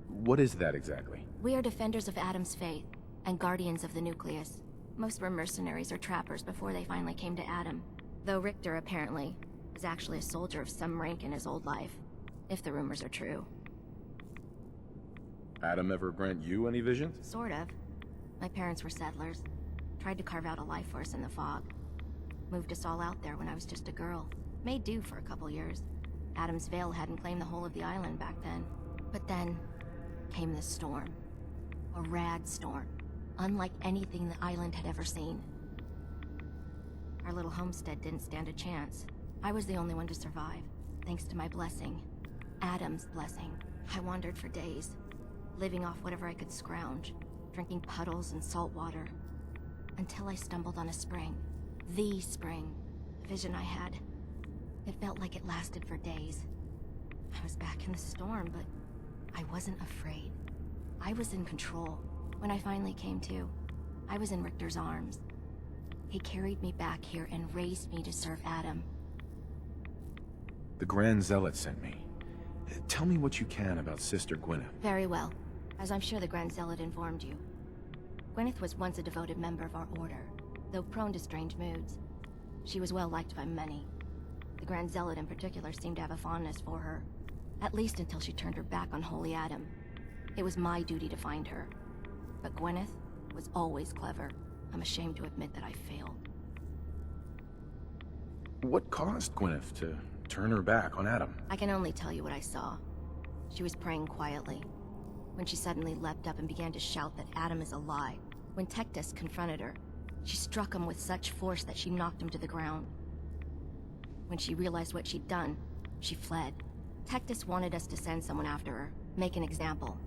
What is that exactly? We are defenders of Adam's faith, and guardians of the nucleus. Most were mercenaries or trappers before they finally came to Adam. Though Richter, apparently, was actually a soldier of some rank in his old life. If the rumors are true. Adam ever grant you any visions? Sort of. My parents were settlers. Tried to carve out a life for us in the fog. Moved us all out there when I was just a girl. Made do for a couple years. Adam's Veil hadn't claimed the whole of the island back then. But then came the storm. A rad storm. Unlike anything the island had ever seen. Our little homestead didn't stand a chance. I was the only one to survive, thanks to my blessing. Adam's blessing. I wandered for days, living off whatever I could scrounge, drinking puddles and salt water, until I stumbled on a spring. The spring. A vision I had. It felt like it lasted for days. I was back in the storm, but I wasn't afraid. I was in control. When I finally came to, I was in Richter's arms. He carried me back here and raised me to serve Adam. The Grand Zealot sent me. Tell me what you can about Sister Gwyneth. Very well, as I'm sure the Grand Zealot informed you. Gwyneth was once a devoted member of our order, though prone to strange moods. She was well liked by many. The Grand Zealot in particular seemed to have a fondness for her, at least until she turned her back on Holy Adam. It was my duty to find her. But Gwyneth was always clever. I'm ashamed to admit that I failed. What caused Gwyneth to turn her back on Adam? I can only tell you what I saw. She was praying quietly, when she suddenly leapt up and began to shout that Adam is a lie. When Tectus confronted her, she struck him with such force that she knocked him to the ground. When she realized what she'd done, she fled. Tectus wanted us to send someone after her, make an example.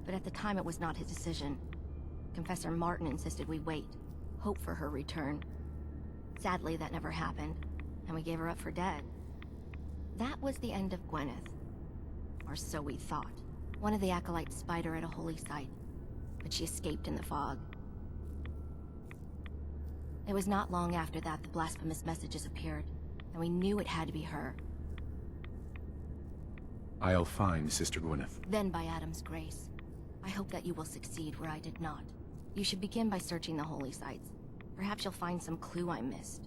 But at the time it was not his decision. Confessor Martin insisted we wait, hope for her return. Sadly, that never happened, and we gave her up for dead. That was the end of Gwyneth. Or so we thought. One of the acolytes spied her at a holy site, but she escaped in the fog. It was not long after that the blasphemous messages appeared, and we knew it had to be her. I'll find Sister Gwyneth. Then by Adam's grace. I hope that you will succeed where I did not. You should begin by searching the holy sites. Perhaps you'll find some clue I missed.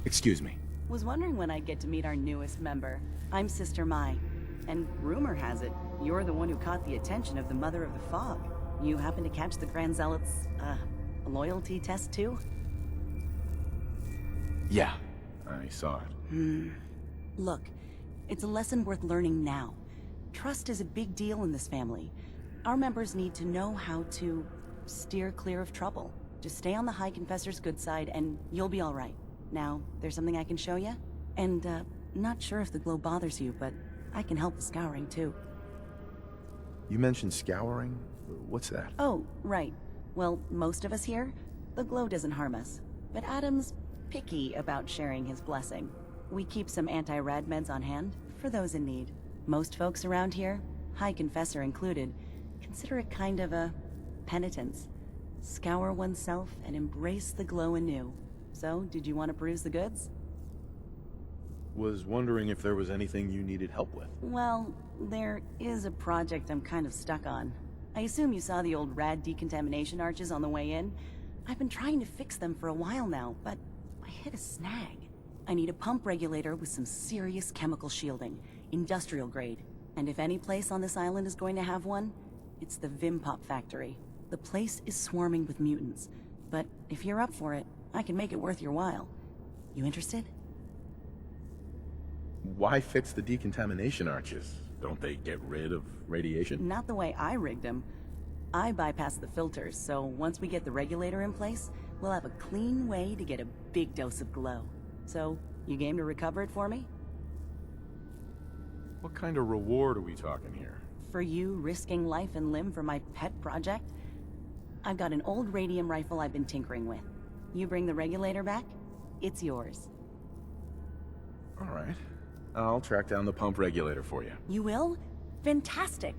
Excuse me. Was wondering when I'd get to meet our newest member. I'm Sister Mai, and rumor has it, you're the one who caught the attention of the Mother of the Fog. You happen to catch the Grand Zealot's, loyalty test too? Yeah, I saw it. Look, it's a lesson worth learning now. Trust is a big deal in this family. Our members need to know how to steer clear of trouble. Just stay on the High Confessor's good side and you'll be all right. Now, there's something I can show you? And, not sure if the glow bothers you, but I can help with scouring too. You mentioned scouring? What's that? Oh, right. Well, most of us here, the glow doesn't harm us. But Adam's picky about sharing his blessing. We keep some anti-rad meds on hand for those in need. Most folks around here, High Confessor included, consider it kind of a penitence. Scour oneself and embrace the glow anew. So, did you want to peruse the goods? Was wondering if there was anything you needed help with. Well, there is a project I'm kind of stuck on. I assume you saw the old rad decontamination arches on the way in. I've been trying to fix them for a while now, but I hit a snag. I need a pump regulator with some serious chemical shielding, industrial grade. And if any place on this island is going to have one, it's the Vimpop factory. The place is swarming with mutants, but if you're up for it, I can make it worth your while. You interested? Why fix the decontamination arches? Don't they get rid of radiation? Not the way I rigged them. I bypassed the filters, so once we get the regulator in place, we'll have a clean way to get a big dose of glow. So, you game to recover it for me? What kind of reward are we talking here? For you risking life and limb for my pet project? I've got an old radium rifle I've been tinkering with. You bring the regulator back, it's yours. All right. I'll track down the pump regulator for you. You will? Fantastic.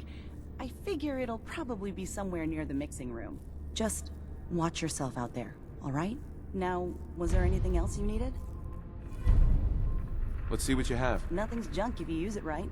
I figure it'll probably be somewhere near the mixing room. Just watch yourself out there, all right? Now, was there anything else you needed? Let's see what you have. Nothing's junk if you use it right.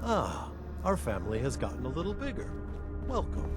Ah, our family has gotten a little bigger. Welcome.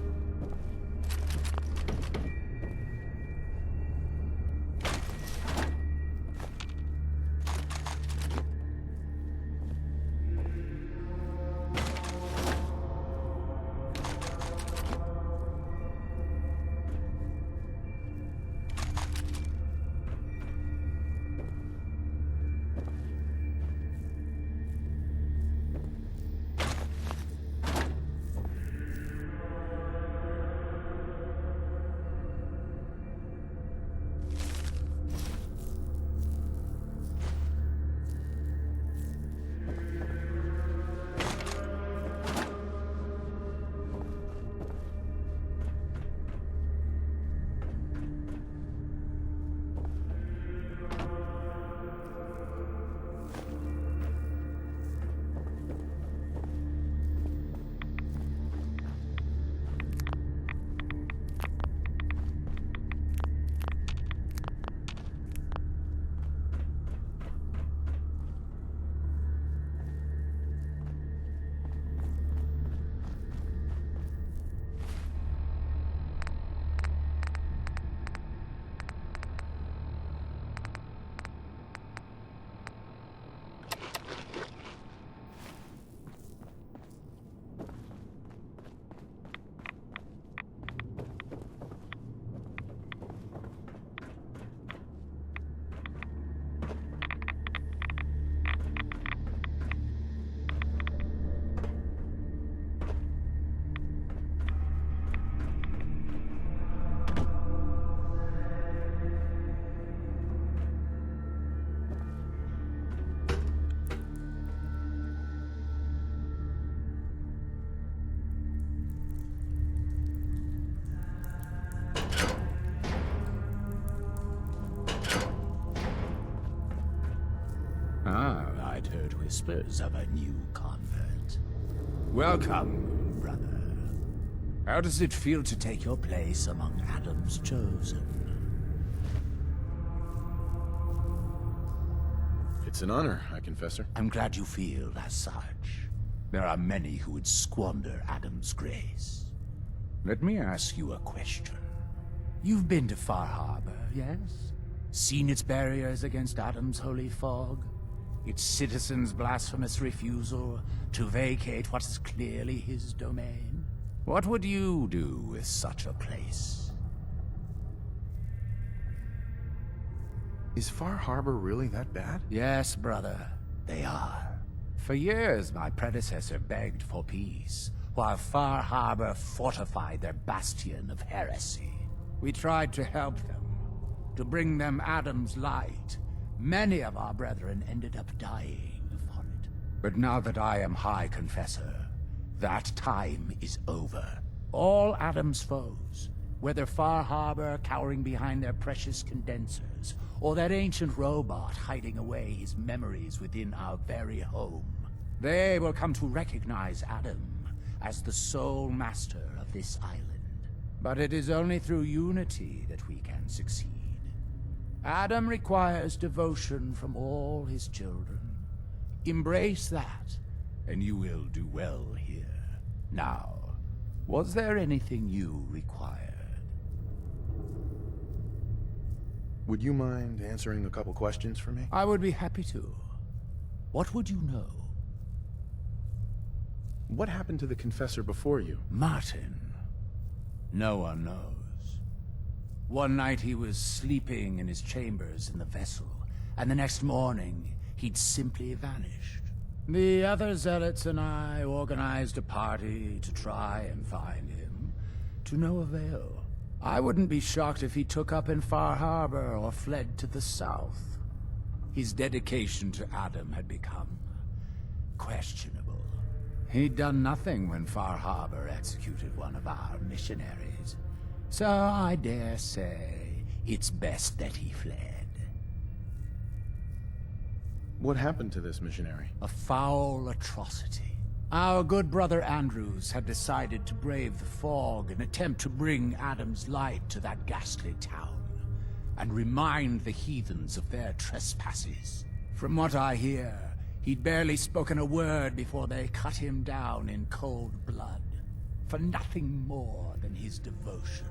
Ah, I'd heard whispers of a new convert. Welcome, brother. How does it feel to take your place among Adam's chosen? It's an honor, I confess, sir. I'm glad you feel as such. There are many who would squander Adam's grace. Let me ask you a question. You've been to Far Harbor, yes? Seen its barriers against Adam's holy fog? Its citizens' blasphemous refusal to vacate what is clearly his domain? What would you do with such a place? Is Far Harbor really that bad? Yes, brother, they are. For years, my predecessor begged for peace, while Far Harbor fortified their bastion of heresy. We tried to help them, to bring them Adam's light. Many of our brethren ended up dying for it. But now that I am High Confessor, that time is over. All Adam's foes, whether Far Harbor cowering behind their precious condensers, or that ancient robot hiding away his memories within our very home, they will come to recognize Adam as the sole master of this island. But it is only through unity that we can succeed. Adam requires devotion from all his children. Embrace that, and you will do well here. Now, was there anything you required? Would you mind answering a couple questions for me? I would be happy to. What would you know? What happened to the confessor before you? Martin. No one knows. One night he was sleeping in his chambers in the vessel, and the next morning he'd simply vanished. The other zealots and I organized a party to try and find him, to no avail. I wouldn't be shocked if he took up in Far Harbor or fled to the south. His dedication to Adam had become questionable. He'd done nothing when Far Harbor executed one of our missionaries. So I dare say it's best that he fled. What happened to this missionary? A foul atrocity. Our good brother Andrews had decided to brave the fog and attempt to bring Adam's light to that ghastly town, and remind the heathens of their trespasses. From what I hear, he'd barely spoken a word before they cut him down in cold blood, for nothing more than his devotion.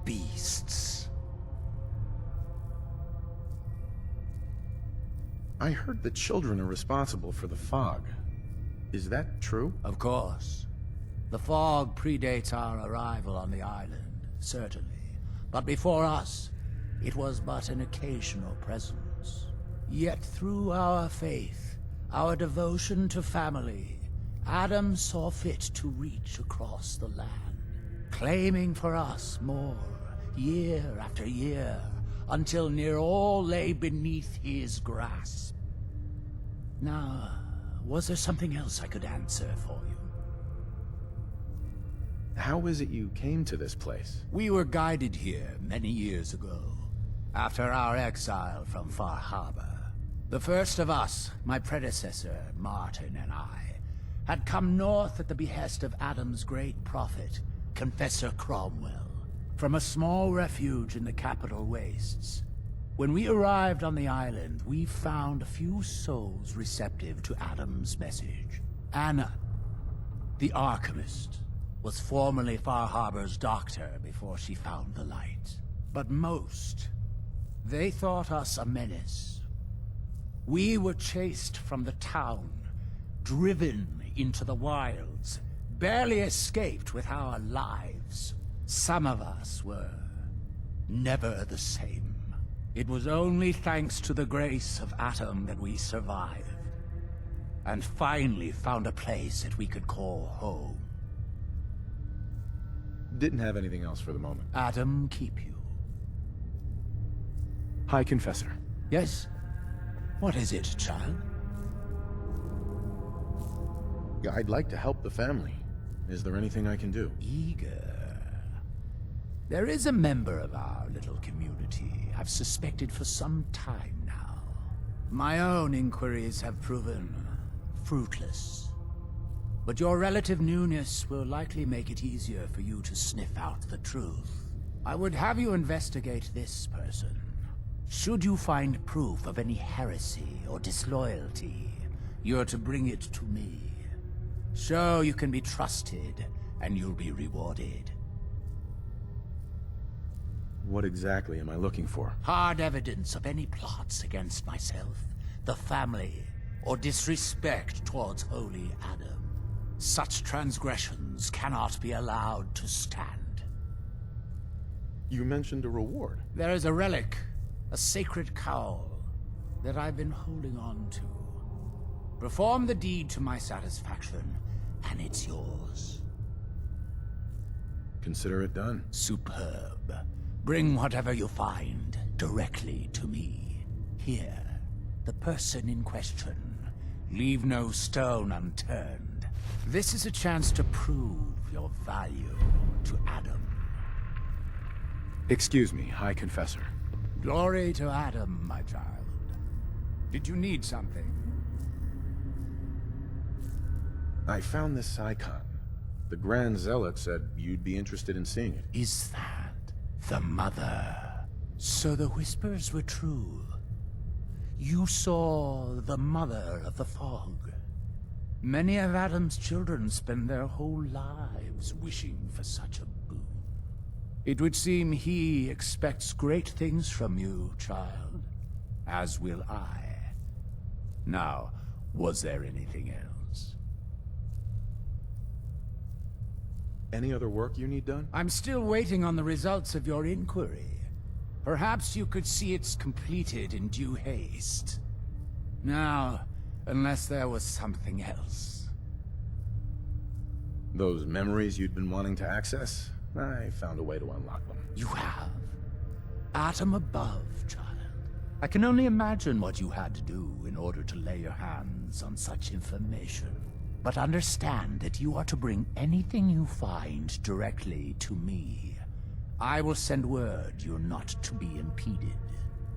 Beasts. I heard the children are responsible for the fog. Is that true? Of course. The fog predates our arrival on the island, certainly. But before us, it was but an occasional presence. Yet through our faith, our devotion to family, Adam saw fit to reach across the land, claiming for us more, year after year, until near all lay beneath his grasp. Now, was there something else I could answer for you? How is it you came to this place? We were guided here many years ago, after our exile from Far Harbor. The first of us, my predecessor, Martin, and I, had come north at the behest of Adam's great prophet, Confessor Cromwell, from a small refuge in the capital wastes. When we arrived on the island, we found a few souls receptive to Adam's message. Anna, the Archivist, was formerly Far Harbor's doctor before she found the light. But most, they thought us a menace. We were chased from the town, driven into the wilds, barely escaped with our lives. Some of us were never the same. It was only thanks to the grace of Adam that we survived, and finally found a place that we could call home. Didn't have anything else for the moment. Adam keep you. High Confessor. Yes? What is it, child? I'd like to help the family. Is there anything I can do? Eager. There is a member of our little community I've suspected for some time now. My own inquiries have proven fruitless. But your relative newness will likely make it easier for you to sniff out the truth. I would have you investigate this person. Should you find proof of any heresy or disloyalty, you're to bring it to me. Show you can be trusted, and you'll be rewarded. What exactly am I looking for? Hard evidence of any plots against myself, the family, or disrespect towards Holy Adam. Such transgressions cannot be allowed to stand. You mentioned a reward. There is a relic, a sacred cowl, that I've been holding on to. Perform the deed to my satisfaction, and it's yours. Consider it done. Superb. Bring whatever you find directly to me. Here, the person in question. Leave no stone unturned. This is a chance to prove your value to Adam. Excuse me, High Confessor. Glory to Adam, my child. Did you need something? I found this icon. The Grand Zealot said you'd be interested in seeing it. Is that the Mother? So the whispers were true. You saw the Mother of the Fog. Many of Adam's children spend their whole lives wishing for such a boon. It would seem he expects great things from you, child. As will I. Now, was there anything else? Any other work you need done? I'm still waiting on the results of your inquiry. Perhaps you could see it's completed in due haste. Now, unless there was something else. Those memories you'd been wanting to access? I found a way to unlock them. You have? Atom above, child. I can only imagine what you had to do in order to lay your hands on such information. But understand that you are to bring anything you find directly to me. I will send word you're not to be impeded.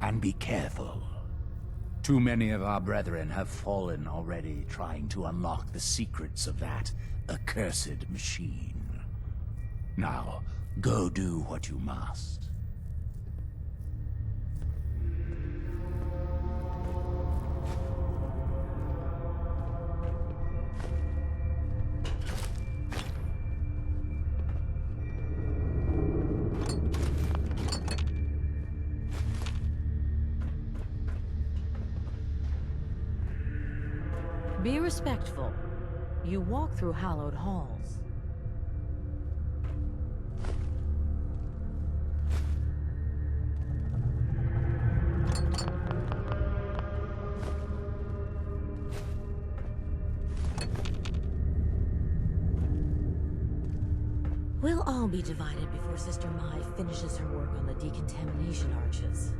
And be careful. Too many of our brethren have fallen already trying to unlock the secrets of that accursed machine. Now, go do what you must. Be respectful. You walk through hallowed halls. We'll all be divided before Sister Mai finishes her work on the decontamination arches.